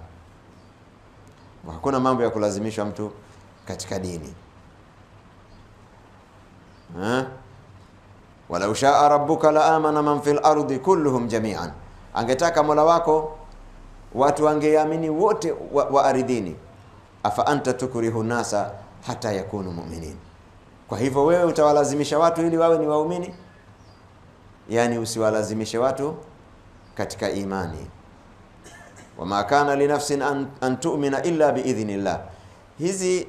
Hakuna mambo ya kulazimishwa mtu katika dini. Walau shaa rabbuka la amana man fil ardi kulluhum jami'an, angetaka Mola wako watu wangeamini wote wa ardhini. Afa anta tukrihu nasa hata yakunu mu'minin, kwa hivyo wewe utawalazimisha watu ili wawe ni waumini? Yani usiwalazimishe watu katika imani. Wama kana li nafsin an tu'mina illa biidhnillah. Hizi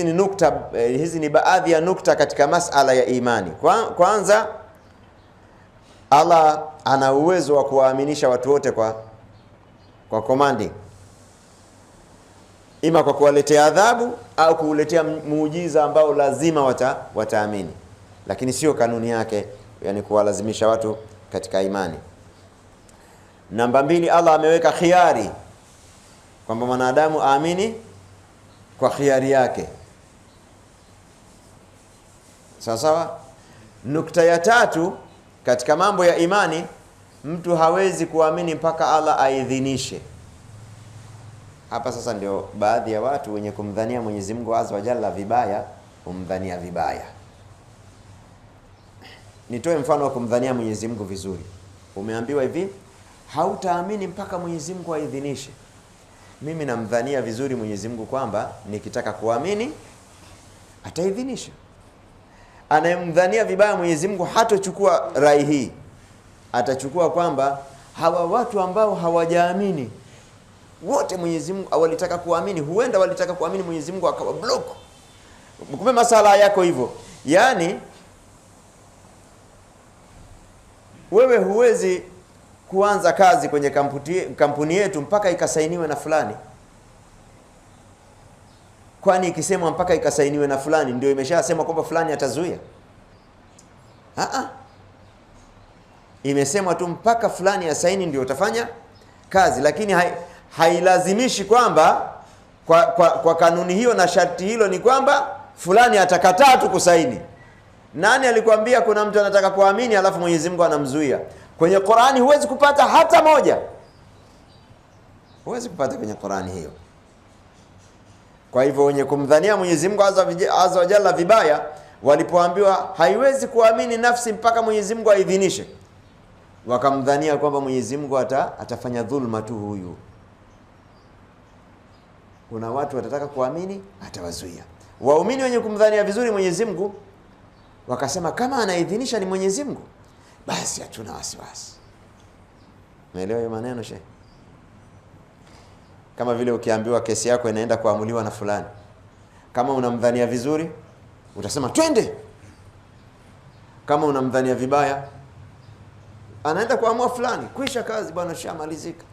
ni nukta, hizi ni baadhi ya nukta katika masala ya imani. Kwanza, Allah ana uwezo wa kuwaaminisha watu wote kwa commanding, ima kwa kuwaletea adhabu au kuuletea muujiza ambao lazima wataamini, lakini sio kanuni yake, yani kuwalazimisha watu katika imani. Namba 2, Allah ameweka khiari kwamba mwanadamu aamini kwa khiari yake. Sawa. Nukta ya 3 katika mambo ya imani, mtu hawezi kuamini mpaka Allah aidhinishe. Hapa sasa ndio baadhi ya watu wenye kumdhania Mwenyezi Mungu Azza wa Jalla vibaya, kumdhania vibaya. Nitoe mfano wa kumdhania Mwenyezi Mungu vizuri. Umeambiwa hivi, hautaamini mpaka Mwenyezi Mungu aidhinishe. Mimi namdhania vizuri Mwenyezi Mungu kwamba nikitaka kuamini ataidhinisha. Anayemdhania vibaya Mwenyezi Mungu hatochukua rai hii, atachukua kwamba hawa watu ambao hawajaamini wote Mwenyezi Mungu awalitaka kuamini, huenda walitaka kuamini Mwenyezi Mungu akawa block. Kumbe masala yako hivyo. Yani wewe huwezi kuanza kazi kwenye kampuni yetu mpaka ikasainiwe na fulani. Kwani ikisemwa mpaka ikasainiwe na fulani ndio imeshasema kwamba fulani atazuia? Imesemwa tu mpaka fulani asaini ndio utafanya kazi, lakini hailazimishi kwamba kwa kanuni hiyo na sharti hilo ni kwamba fulani atakataa tu kusaini. Nani alikwambia kuna mtu anataka kuamini alafu Mwenyezi Mungu anamzuia? Kwenye Qur'ani huwezi kupata hata moja. Huwezi kupata kwenye Qur'ani hiyo. Kwa hivyo wenye kumdhania Mwenyezi Mungu Azza wa Jalla vibaya, walipoambiwa haiwezi kuamini nafsi mpaka Mwenyezi Mungu aidhinishe, wakamdhania kwamba Mwenyezi Mungu atafanya dhulma tu huyu. Kuna watu watataka kuamini, atawazuia. Waumini wenye kumdhania vizuri Mwenyezi Mungu wakasema kama anaidhinisha ni Mwenyezi Mungu, basi hatuna wasiwasi. Umeelewa hiyo maneno shehe? Kama vile ukiambiwa kesi yako inaenda kuamuliwa na fulani, kama unamdhania vizuri utasema twende, kama unamdhania vibaya anaenda kuamua fulani, kuisha kazi bwana, shamalizika.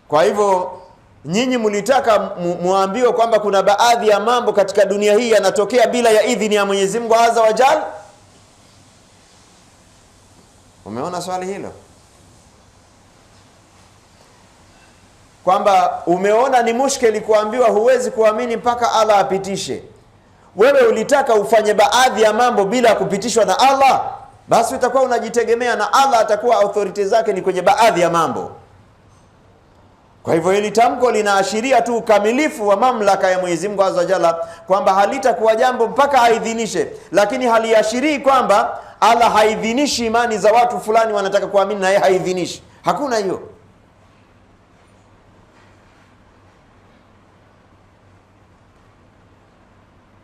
Kwa hivyo nyinyi mlitaka muambiwe kwamba kuna baadhi ya mambo katika dunia hii yanatokea bila ya idhini ya Mwenyezi Mungu Azza wa Jalla. Umeona swali hilo? Kwamba umeona ni mushkeli kuambiwa huwezi kuamini mpaka Allah apitishe. Wewe ulitaka ufanye baadhi ya mambo bila kupitishwa na Allah, basi utakuwa unajitegemea na Allah atakuwa authority zake ni kwenye baadhi ya mambo. Kwa hivyo hili tamko linaashiria tu ukamilifu wa mamlaka ya Mwenyezi Mungu Azza wa Jalla, kwamba halitakuwa jambo mpaka aidhinishe, lakini haliashirii kwamba Allah haidhinishi imani za watu fulani wanataka kuamini na yeye haidhinishi. Hakuna hiyo.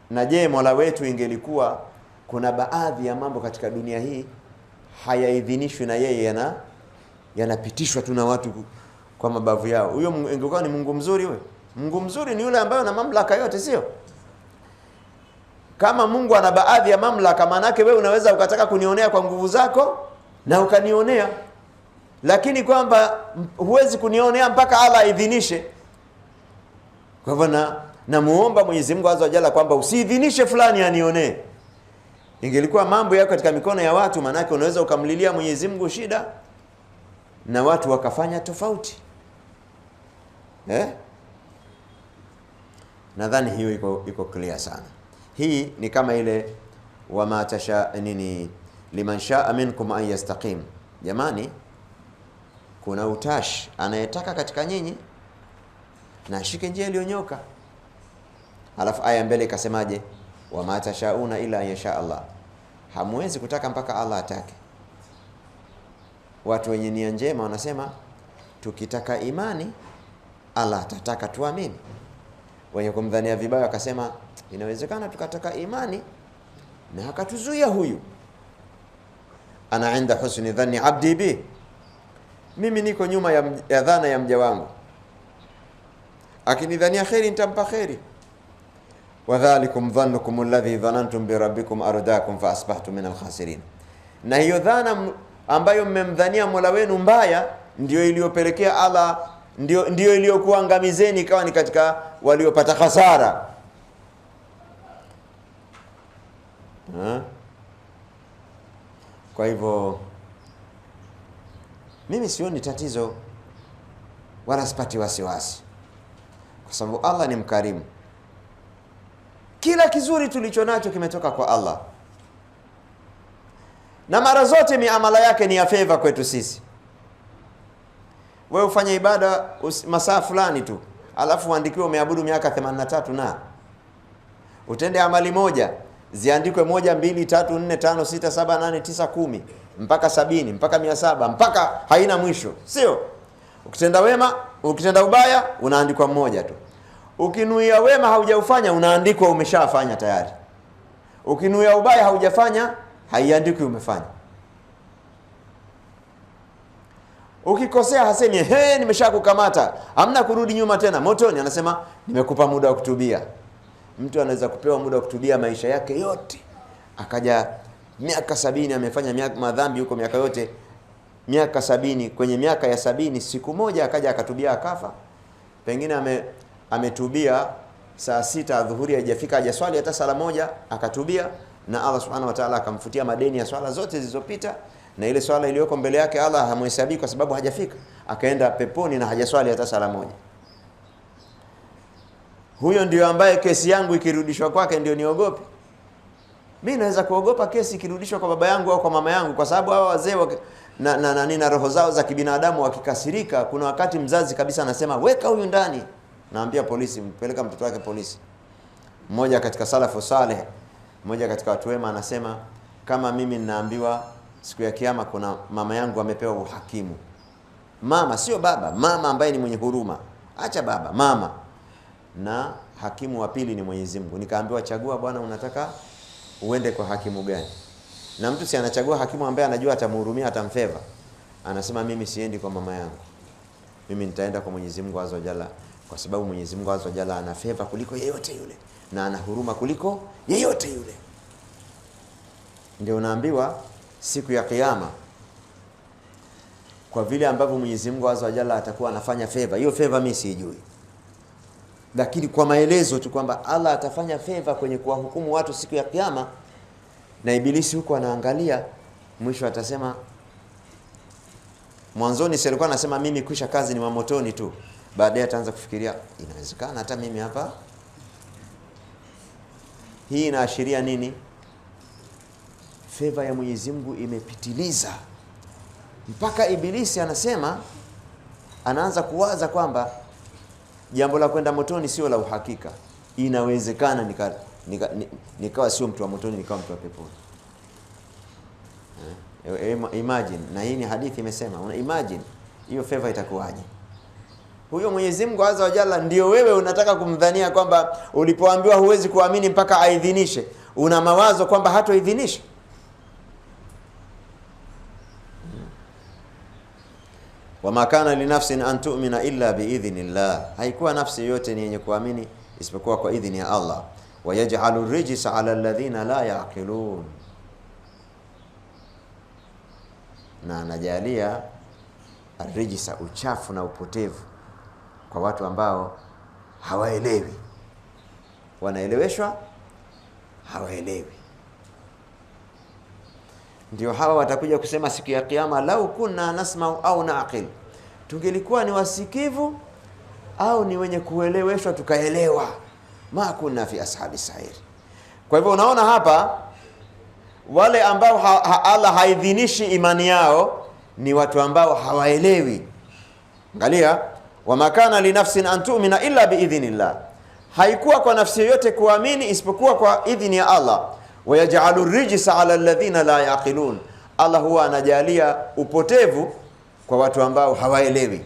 Na je, Mola wetu ingelikuwa kuna baadhi ya mambo katika dunia hii hayaidhinishwi na yeye yanapitishwa tu na watu kwa mabavu yao, huyo ingekuwa ni Mungu mzuri? Huyo Mungu mzuri ni yule ambaye ana mamlaka yote, sio? Kama Mungu ana baadhi ya mamlaka, manake wewe unaweza ukataka kunionea kwa nguvu zako na ukanionea, lakini kwamba huwezi kunionea mpaka Allah aidhinishe. Kwa hivyo namuomba Mwenyezi Mungu Azza wa Jalla kwamba usiidhinishe fulani anionee. Ingelikuwa mambo yako katika mikono ya watu, manake unaweza ukamlilia Mwenyezi Mungu shida na watu wakafanya tofauti. Nadhani hiyo iko clear sana. Hii ni kama ile wama tasha nini liman shaa minkum an yastaqim. Jamani, kuna utashi anayetaka katika nyinyi na ashike njia iliyonyoka. Alafu aya mbele ikasemaje? Wama tashauna ila an yasha Allah. Hamwezi kutaka mpaka Allah atake. Watu wenye nia njema wanasema tukitaka imani Allah atataka tuamini. Wenye kumdhania vibaya wakasema inawezekana tukataka imani na akatuzuia huyu. Ana inda husni dhanni abdi bi, mimi niko nyuma ya dhana ya mja wangu, akinidhania khairi nitampa khairi. Wadhalikum dhannukum alladhi dhanantum bi rabbikum ardakum fa asbahtum min alkhasirin. Na hiyo dhana ambayo mmemdhania Mola wenu mbaya ndio iliyopelekea Allah, ndio iliyokuangamizeni ikawa ni katika waliopata hasara. Kwa hivyo mimi sioni tatizo wala sipati wasiwasi, kwa sababu Allah ni mkarimu. Kila kizuri tulicho nacho kimetoka kwa Allah, na mara zote miamala yake ni ya favor kwetu sisi. Wewe ufanye ibada masaa fulani tu, alafu uandikiwe umeabudu miaka 83 na utende amali moja ziandikwe 1 2 3 4 5 6 7 8 9 10 mpaka 70 mpaka 700 mpaka haina mwisho, sio? Ukitenda wema, ukitenda ubaya unaandikwa mmoja tu. Ukinuia wema haujaufanya unaandikwa umeshafanya tayari. Ukinuia ubaya haujafanya haiandikwi umefanya. Ukikosea hasemi nimeshakukamata, hamna kurudi nyuma tena motoni, anasema nimekupa muda wa kutubia. Mtu anaweza kupewa muda wa kutubia maisha yake yote, akaja miaka 70 amefanya madhambi huko miaka yote, miaka 70, kwenye miaka ya 70 siku moja akaja akatubia akafa. Pengine ametubia saa 6 adhuhuri haijafika, hajaswali hata sala moja, akatubia na Allah subhanahu wa ta'ala akamfutia madeni ya swala zote zilizopita, na ile swala iliyoko mbele yake Allah hamhesabii kwa sababu hajafika, akaenda peponi na hajaswali hata sala moja. Huyo ndio ambaye kesi yangu ikirudishwa kwake ndio niogope? Mimi naweza kuogopa kesi ikirudishwa kwa baba yangu au kwa mama yangu, kwa sababu hao wazee na roho zao za kibinadamu wakikasirika, kuna wakati mzazi kabisa anasema weka huyu ndani, naambia polisi, mpeleka mtoto wake polisi. Mmoja katika salafu saleh, mmoja katika watu wema anasema, kama mimi ninaambiwa siku ya kiyama kuna mama yangu amepewa uhakimu, mama sio baba, mama ambaye ni mwenye huruma, acha baba, mama, na hakimu wa pili ni Mwenyezi Mungu, nikaambiwa chagua bwana, unataka uende kwa hakimu gani? Na mtu si anachagua hakimu ambaye anajua atamhurumia, atamfeva. Anasema mimi siendi kwa mama yangu, mimi nitaenda kwa Mwenyezi Mungu Azza wa Jalla, kwa sababu Mwenyezi Mungu Azza wa Jalla ana favor kuliko yeyote yule na ana huruma kuliko yeyote yule. Ndio unaambiwa siku ya Kiyama, kwa vile ambavyo Mwenyezi Mungu Azza wa Jalla atakuwa anafanya favor. Hiyo favor mimi sijui, lakini kwa maelezo tu kwamba Allah atafanya favor kwenye kuwahukumu watu siku ya Kiyama, na Ibilisi huko anaangalia, mwisho atasema, mwanzoni si alikuwa anasema mimi kisha kazi ni mamotoni tu, baadaye ataanza kufikiria inawezekana hata mimi hapa. Hii inaashiria nini? Favor ya Mwenyezi Mungu imepitiliza mpaka Ibilisi anasema, anaanza kuwaza kwamba jambo la kwenda motoni sio la uhakika, inawezekana nikawa sio mtu wa motoni, nikawa mtu wa peponi. Imagine, na hii ni hadithi imesema, imagine hiyo favor itakuwaje? Huyo Mwenyezi Mungu Azza wa Jalla ndio wewe unataka kumdhania kwamba ulipoambiwa huwezi kuamini mpaka aidhinishe, una mawazo kwamba hatoidhinisha. Wama kana li nafsin an tu'mina illa biidhnillah, haikuwa nafsi yote ni yenye kuamini isipokuwa kwa idhini ya Allah. Wayaj'alu rijsa 'ala alladhina la ya'qilun, na anajalia arrijsa, uchafu na upotevu, kwa watu ambao hawaelewi. Wanaeleweshwa, hawaelewi. Ndio hawa watakuja kusema siku ya Kiyama, lau kunna nasma'u au na'qil, tungelikuwa ni wasikivu au ni wenye kueleweshwa tukaelewa, ma kunna fi ashabi sa'ir. Kwa hivyo unaona hapa, wale ambao Allah haidhinishi imani yao ni watu ambao hawaelewi. Angalia, wama kana li nafsin an tu'mina illa biidhnillah, haikuwa kwa nafsi yoyote kuamini isipokuwa kwa idhini ya Allah. Wayaj'alu rijsa 'ala alladhina la yaqilun, Allah huwa anajalia upotevu kwa watu ambao hawaelewi.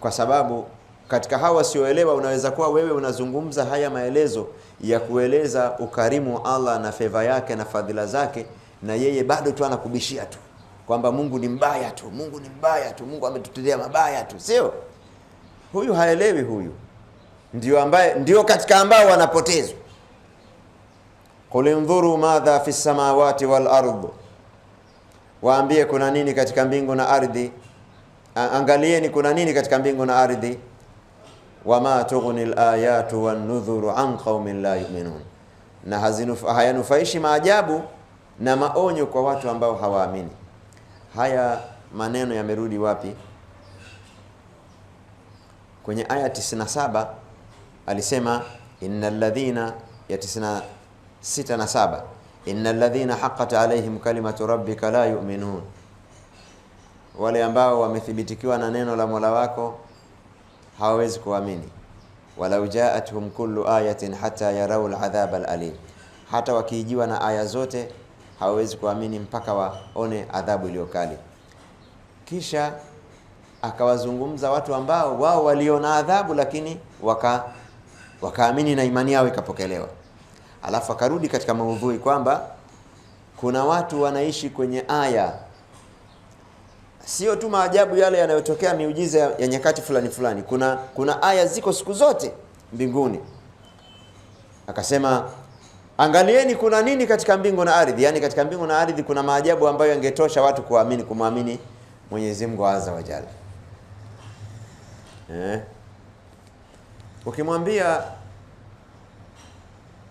Kwa sababu katika hawa wasioelewa, unaweza kuwa wewe unazungumza haya maelezo ya kueleza ukarimu wa Allah na favor yake na fadhila zake, na yeye bado tu anakubishia tu kwamba Mungu ni mbaya tu, Mungu ni mbaya tu, Mungu ametutendea mabaya tu, sio? Huyu haelewi, huyu ndio katika ambao wanapotezwa. Qul indhuru madha fi samawati wal ardh, waambie kuna nini katika mbingu na ardhi, angalieni kuna nini katika mbingu na ardhi. Wama tughni al-ayatu wan-nudhuru an qaumin la yu'minun, na hayanufaishi maajabu na maonyo kwa watu ambao hawaamini. Haya maneno yamerudi wapi? Kwenye aya 97 alisema innal ladhina, ya 96 na 7, innal ladhina haqqat alaihim kalimatu rabbika la yu'minun, wale ambao wamethibitikiwa na neno la Mola wako hawawezi kuamini. Walau ja'atuhum kullu ayatin hatta yarawul adhab al-alim, hata wakijiwa na aya zote hawawezi kuamini mpaka waone adhabu iliyokali. Kisha akawazungumza watu ambao wao waliona adhabu lakini wakaamini na imani yao ikapokelewa. Alafu akarudi katika maudhui kwamba kuna watu wanaishi kwenye aya, sio tu maajabu yale yanayotokea, miujiza ya nyakati fulani fulani, kuna aya ziko siku zote mbinguni. Akasema angalieni kuna nini katika mbingu na ardhi, yani katika mbingu na ardhi kuna maajabu ambayo yangetosha watu kumwamini Mwenyezi Mungu Azza wa Jalla. Ukimwambia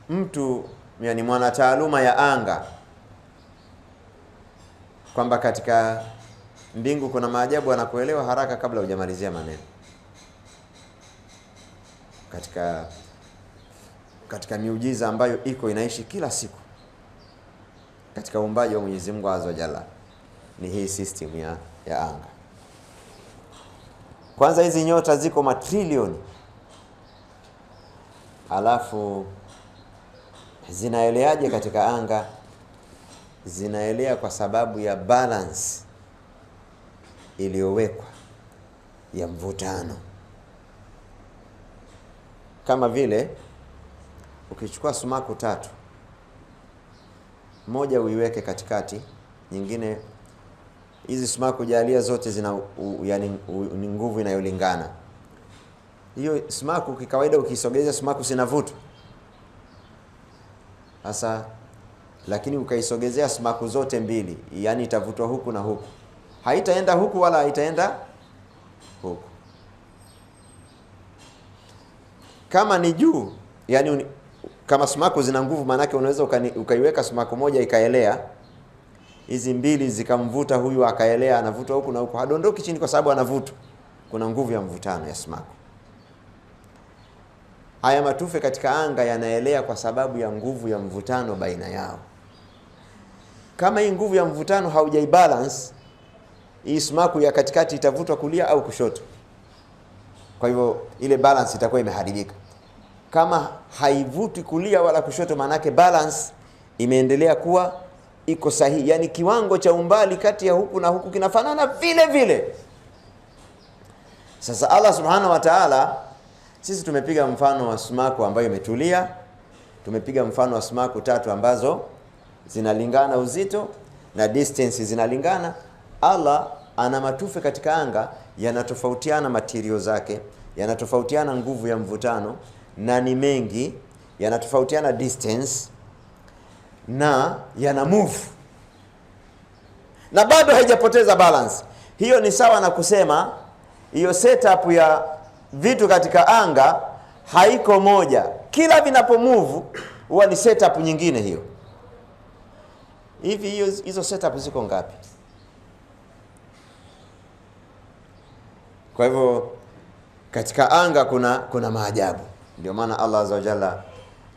mtu, yani mwana taaluma ya anga, kwamba katika mbingu kuna maajabu, anakuelewa haraka kabla hujamalizia maneno. Katika miujiza ambayo inaishi kila siku katika uumbaji wa Mwenyezi Mungu Azza wa Jalla ni hii system ya anga. Kwanza hizi nyota ziko matrilioni, alafu zinaeleaje katika anga? Zinaelea kwa sababu ya balance iliyowekwa ya mvutano. kama vile ukichukua sumaku 3, moja uiweke katikati, nyingine, hizi sumaku jalia zote zina yani ni nguvu inayolingana. Hiyo sumaku kikawaida ukisogeza sumaku zinavutwa. Sasa lakini ukaisogezea sumaku zote mbili, yani itavutwa huku na huku. Haitaenda huku wala haitaenda huku. Kama ni juu, yani kama sumaku zina nguvu, maana yake unaweza ukaiweka sumaku moja ikaelea, hizi mbili zikamvuta huyu akaelea, anavutwa huku na huku, hadondoki chini kwa sababu anavutwa. Kuna nguvu ya mvutano ya sumaku. Haya matufe katika anga yanaelea kwa sababu ya nguvu ya mvutano baina yao. Kama hii nguvu ya mvutano haujaibalance, hii sumaku ya katikati itavutwa kulia au kushoto. Kwa hivyo ile balance itakuwa imeharibika. Kama haivuti kulia wala kushoto, manake balance imeendelea kuwa iko sahihi. Yani kiwango cha umbali kati ya huku na huku kinafanana vile vile. Sasa Allah Subhanahu wa Ta'ala, sisi tumepiga mfano wa sumaku ambayo imetulia. Tumepiga mfano wa sumaku 3 ambazo zinalingana uzito na distance zinalingana. Allah ana matufe katika anga, yanatofautiana material zake, yanatofautiana nguvu ya mvutano na ni mengi, yanatofautiana distance na yana move, na bado haijapoteza balance. Hiyo ni sawa na kusema hiyo setup ya vitu katika anga haiko moja, kila vinapo move huwa ni setup nyingine. Hiyo hivi hizo setup ziko ngapi? Kwa hivyo katika anga kuna maajabu. Ndio maana Allah Azza wa Jalla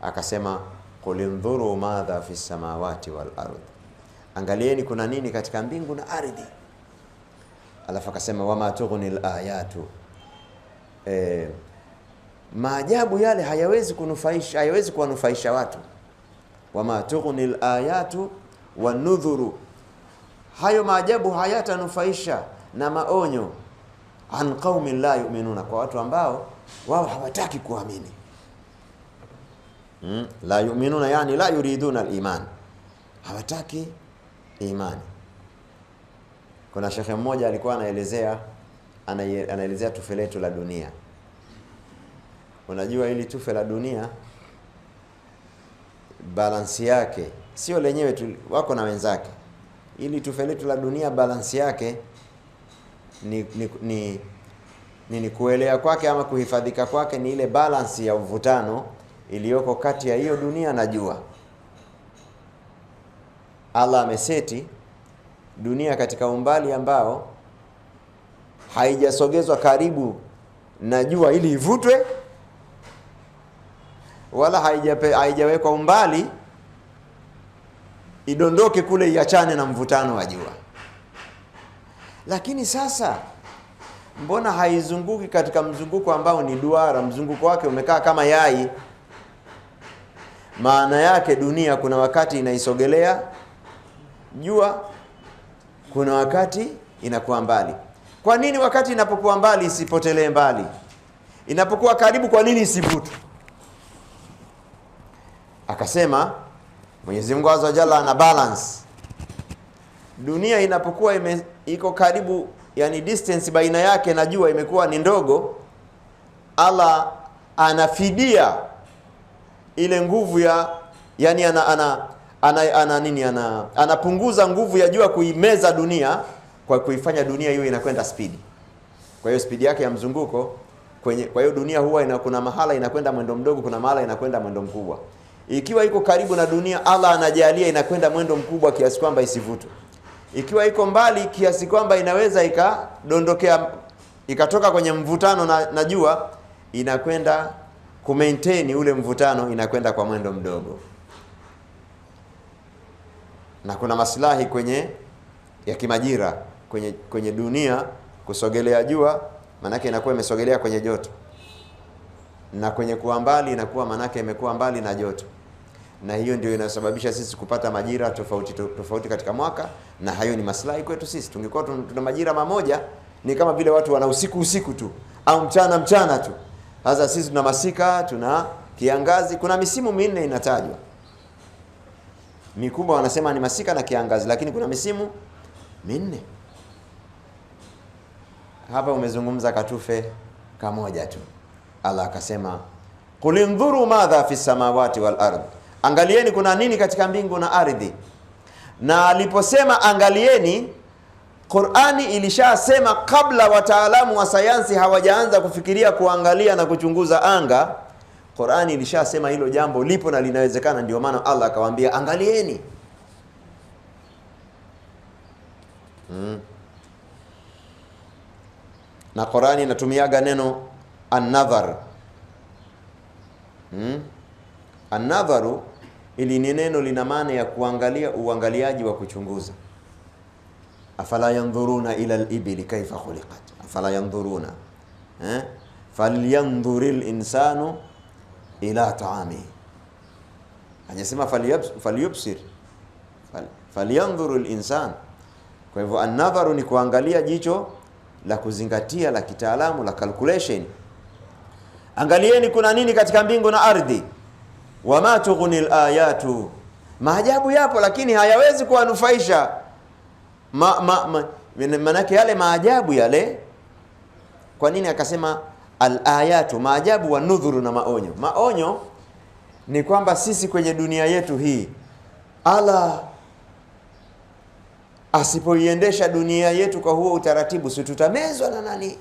akasema qul indhuru madha fi samawati wal ardh, angalieni kuna nini katika mbingu na ardhi. Alafu akasema wama tughnil ayatu, maajabu yale hayawezi kuwanufaisha watu. Wama tughnil ayatu wan nudhuru, hayo maajabu hayatanufaisha na maonyo an qaumin la yu'minuna, kwa watu ambao wao hawataki kuamini. La yu'minuna yani la yuriduna al-iman, hawataki imani. Kuna shekhe mmoja alikuwa anaelezea tufe letu la dunia. Unajua ili tufe la dunia balance yake sio lenyewe tu, wako na wenzake. Ili tufe letu la dunia balance yake ni kuelea kwake ama kuhifadhika kwake, ni ile balance ya uvutano iliyoko kati ya hiyo dunia na jua. Allah ameseti dunia katika umbali ambao haijasogezwa karibu na jua ili ivutwe, wala haijawekwa umbali idondoke kule iachane na mvutano wa jua. Lakini sasa mbona haizunguki katika mzunguko ambao ni duara, mzunguko wake umekaa kama yai? Maana yake dunia kuna wakati inaisogelea jua, kuna wakati inakuwa mbali. Kwa nini wakati inapokuwa mbali isipotelee mbali? Inapokuwa karibu kwa nini isivutwe? Akasema Mwenyezi Mungu Azza wa Jalla ana balance. Dunia inapokuwa iko karibu, yani distance baina yake na jua imekuwa ni ndogo, Allah anafidia ile nguvu ya, yani anapunguza nguvu ya jua kuimeza dunia kwa kuifanya dunia hiyo inakwenda speed. Kwa hiyo speed yake ya mzunguko kwa hiyo dunia huwa kuna mahala inakwenda mwendo mdogo, kuna mahala inakwenda mwendo mkubwa. Ikiwa iko karibu na dunia, Allah anajalia inakwenda mwendo mkubwa kiasi kwamba isivutwe. Ikiwa iko mbali kiasi kwamba inaweza ikadondokea ikatoka kwenye mvutano na jua, inakwenda kumaintain ule mvutano, inakwenda kwa mwendo mdogo. Na kuna maslahi ya kimajira kwenye dunia kusogelea jua, manake inakuwa imesogelea kwenye joto, na kwenye kuwa mbali inakuwa manake imekuwa mbali na joto. Na hiyo ndio inasababisha sisi kupata majira tofauti katika mwaka, na hayo ni maslahi kwetu sisi. Tungekuwa tuna majira mamoja, ni kama vile watu wana usiku tu au mchana tu, Sasa sisi tuna masika, tuna kiangazi, kuna misimu minne inatajwa. Mikubwa wanasema ni masika na kiangazi, lakini kuna misimu minne. Hapa umezungumza katufe kamoja tu. Allah akasema qul indhuru madha fi samawati wal ard, angalieni kuna nini katika mbingu na ardhi. Na aliposema angalieni, Qur'ani ilishasema kabla wataalamu wa sayansi hawajaanza kufikiria kuangalia na kuchunguza anga. Qur'ani ilishasema hilo jambo lipo na linawezekana, ndio maana Allah akawaambia angalieni. Na Qur'ani inatumiaga neno an-nadhar. An-nadharu ili ni neno lina maana ya kuangalia, uangaliaji wa kuchunguza. Afala yanzuruna ila al-ibli kayfa khuliqat, afala yanzuruna falyanzuril insanu ila ta'ami. Hajasema falyubsir, falyanzurul insan. Kwa hivyo an-nadharu ni kuangalia, jicho la kuzingatia, la kitaalamu, la calculation. Angalieni kuna nini katika mbingu na ardhi. Wama tughnil ayatu, maajabu yapo lakini hayawezi kuwanufaisha. Manake yale maajabu yale. Kwa nini akasema al-ayatu, maajabu, wa nudhuru, na maonyo. Maonyo ni kwamba sisi kwenye dunia yetu hii, Allah asipoiendesha dunia yetu kwa huo utaratibu, si tutamezwa na nani?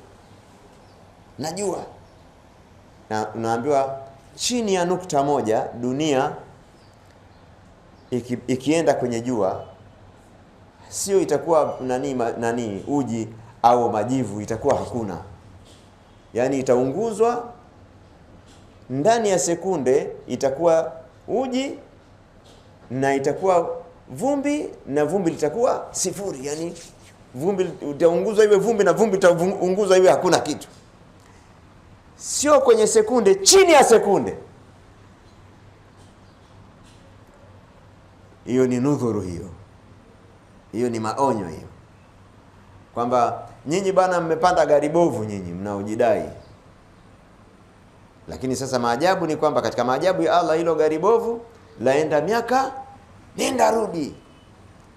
Najua. Na unaambiwa chini ya nukta moja dunia ikienda kwenye jua, sio itakuwa nani uji au majivu, itakuwa hakuna. Yani itaunguzwa ndani ya sekunde, itakuwa uji na itakuwa vumbi, na vumbi litakuwa sifuri. Yani vumbi itaunguzwa iwe vumbi na vumbi itaunguzwa iwe hakuna kitu. Sio kwenye sekunde, chini ya sekunde. Hiyo ni nudhuru hiyo. Hiyo ni maonyo hiyo. Kwamba nyinyi bana mmepanda gari bovu, nyinyi mnaojidai. Lakini sasa maajabu ni kwamba katika maajabu ya Allah, hilo gari bovu laenda miaka nenda rudi.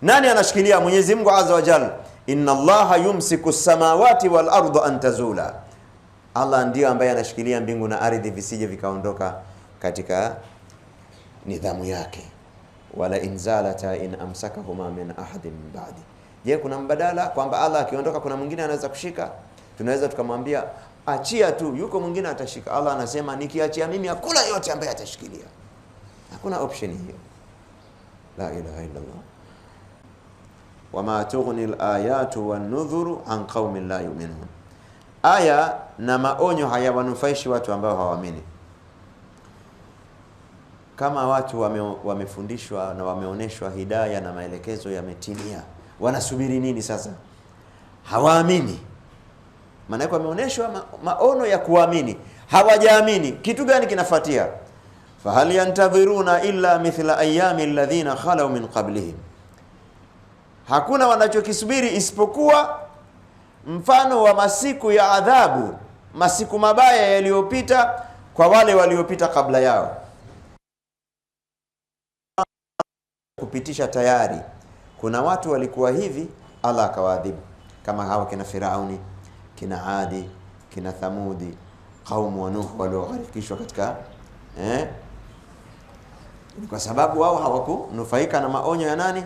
Nani anashikilia? Mwenyezi Mungu Azza wa Jalla. Inna Allaha yumsiku samawati wal ardu an tazula. Allah ndiyo ambaye anashikilia mbingu na ardhi visije vikaondoka katika nidhamu yake. Wala inzalata in amsakahuma min ahadin min ba'di. Je, kuna mbadala kwamba Allah akiondoka kuna mwingine anaweza kushika? Tunaweza tukamwambia achia tu, yuko mwingine atashika. Allah anasema nikiachia mimi hakuna yote ambaye atashikilia. Hakuna option hiyo. La ilaha illa Allah. Wama tughnil ayatu wan nudhuru an qaumin la yu'minun. Aya na maonyo hayawanufaishi watu ambao hawaamini. Kama watu wamefundishwa na wameoneshwa hidayah na maelekezo yametimia, wanasubiri nini sasa? Hawaamini. Maana yake wameoneshwa maono ya kuamini, hawajaamini. Kitu gani kinafuatia? Fahal yantadhiruna illa mithla ayami alladhina khalu min qablihim. Hakuna wanachokisubiri isipokuwa mfano wa masiku ya adhabu, masiku mabaya yaliyopita kwa wale waliopita kabla yao. Kupitisha tayari kuna watu walikuwa hivi, Allah akawaadhibu, kama hawa kina Firauni, kina Adi, kina Thamudi, kaumu wa Nuh waliogharikishwa katika kwa sababu wao hawakunufaika na maonyo ya nani?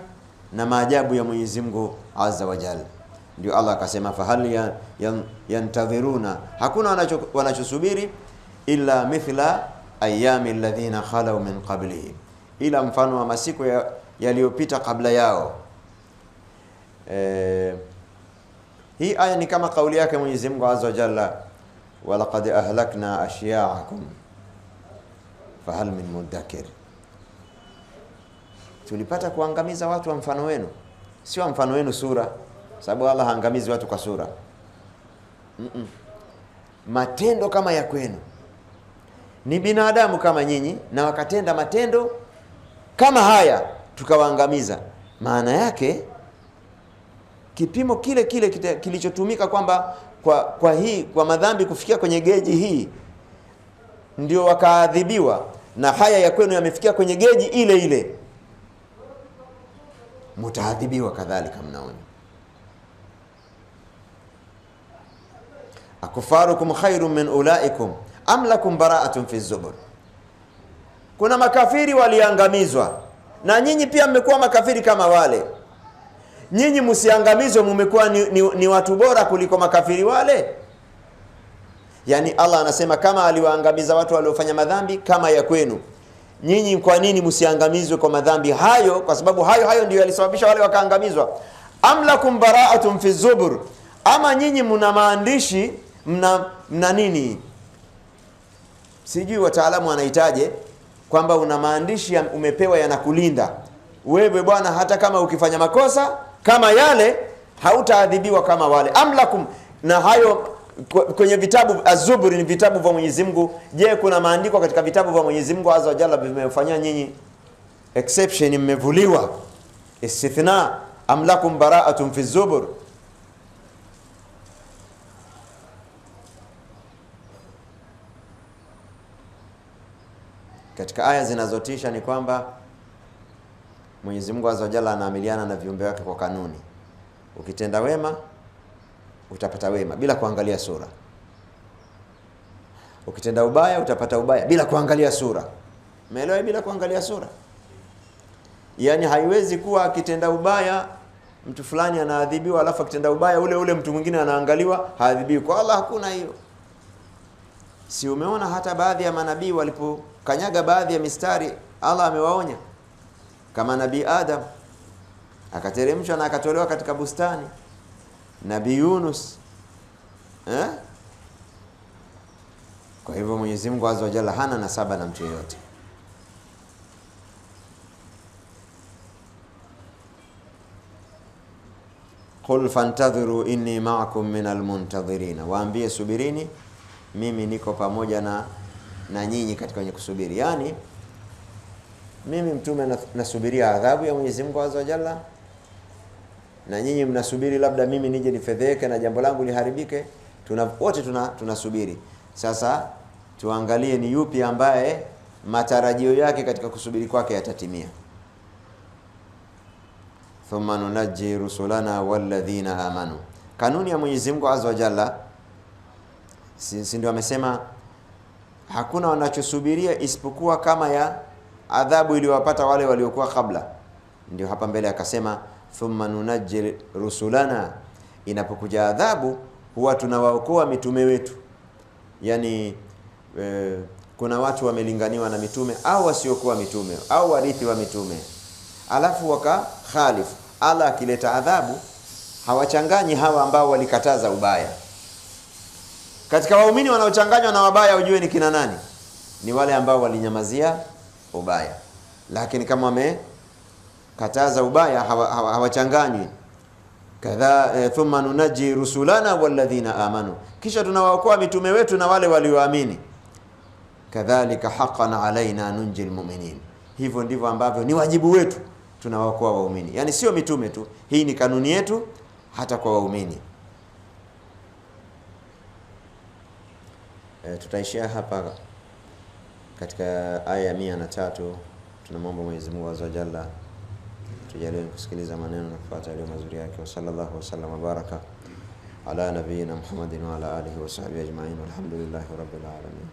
Na maajabu ya Mwenyezi Mungu Azza wa Jalla. Ndio Allah akasema fahal yantadhiruna, hakuna wanachosubiri illa mithla ayami alladhina khalu min qablihim, ila mfano wa masiku yaliyopita kabla yao. Hii aya ni kama kauli yake Mwenyezi Mungu Azza wa Jalla, walaqad ahlakna ashya'akum fahal min mudakkir. Tulipata kuangamiza watu wa mfano wenu, sio mfano wenu sura, sababu Allah haangamizi watu kwa sura. Matendo kama ya kwenu. Ni binadamu kama nyinyi na wakatenda matendo kama haya tukawaangamiza. Maana yake kipimo kile kilichotumika kwamba kwa madhambi kufikia kwenye geji hii, ndio wakaadhibiwa na haya ya kwenu yamefikia kwenye geji ile ile, mutaadhibiwa kadhalika, mnaona. Akufarukum khairun min ulaikum am lakum bara'atun fi zubur. Kuna makafiri waliangamizwa na nyinyi pia mmekuwa makafiri kama wale. Nyinyi msiangamizwe, mmekuwa ni watu bora kuliko makafiri wale. Yani Allah anasema kama aliwaangamiza watu waliofanya madhambi kama ya kwenu, nyinyi kwa nini msiangamizwe kwa madhambi hayo? Kwa sababu hayo ndio yalisababisha wale wakaangamizwa. Am lakum bara'atun fi zubur, ama nyinyi mna maandishi, mna nini, sijui wataalamu wanahitaje, kwamba una maandishi umepewa yanakulinda wewe bwana, hata kama ukifanya makosa kama yale hautaadhibiwa kama wale. Amlakum, na hayo kwenye vitabu Az-Zubur ni vitabu vya Mwenyezi Mungu. Je, kuna maandiko katika vitabu vya Mwenyezi Mungu Azza wa Jalla vimefanyia nyinyi exception, mmevuliwa istithna? Amlakum bara'atun fi Zubur. Katika aya zinazotisha ni kwamba Mwenyezi Mungu Azza wa Jalla anaamiliana na viumbe wake kwa kanuni. Ukitenda wema utapata wema bila kuangalia sura. Ukitenda ubaya utapata ubaya bila kuangalia sura. Umeelewa? Bila kuangalia sura. Yani haiwezi kuwa akitenda ubaya mtu fulani anaadhibiwa, alafu akitenda ubaya ule mtu mwingine anaangaliwa haadhibiwi. Kwa Allah hakuna hiyo. Si umeona hata baadhi ya manabii walipokanyaga baadhi ya mistari Allah amewaonya, kama Nabii Adam akateremshwa na akatolewa katika bustani, Nabii Yunus Kwa hivyo Mwenyezi Mungu Azza wa Jalla hana nasaba na mtu yeyote. Qul fantadhiru inni ma'akum minal muntadhirin, waambie subirini, mimi niko pamoja na nyinyi katika wenye kusubiri. Yani mimi mtume nasubiria adhabu ya Mwenyezi Mungu Azza wa Jalla, na nyinyi mnasubiri labda mimi nije nifedheke na jambo langu liharibike. Wote tunasubiri. Sasa tuangalie ni yupi ambaye matarajio yake katika kusubiri kwake yatatimia. Thumma nunajji rusulana walladhina amanu. Kanuni ya Mwenyezi Mungu Azza wa Jalla, si ndio amesema hakuna wanachosubiria isipokuwa kama ya adhabu iliyowapata wale waliokuwa kabla. Ndio hapa mbele akasema thumma nunajji rusulana, inapokuja adhabu huwa tunawaokoa mitume wetu. Yani kuna watu wamelinganiwa na mitume au wasiokuwa mitume au warithi wa mitume, alafu wakakhalifu. Allah akileta adhabu hawachanganyi hawa ambao walikataza ubaya. Katika waumini wanaochanganywa na wabaya ujue ni kina nani? Ni wale ambao walinyamazia ubaya. Lakini kama wamekataza ubaya hawachanganywi. Kadha thumma nunaji rusulana walladhina amanu, kisha tunawaokoa mitume wetu na wale walioamini. Kadhalika haqqan alaina nunjil mu'minin, hivyo ndivyo ambavyo ni wajibu wetu tunawaokoa waumini. Yani sio mitume tu, hii ni kanuni yetu hata kwa waumini. Tutaishia hapa katika aya 103. Tunamwomba Mwenyezi Mungu Azza wa Jalla tujalie kusikiliza maneno na kufuata yale mazuri yake. Wa sallallahu wasallam wa baraka ala nabiyina Muhammadin wa ala alihi wa sahbihi ajma'in, walhamdulillahi rabbil alamin.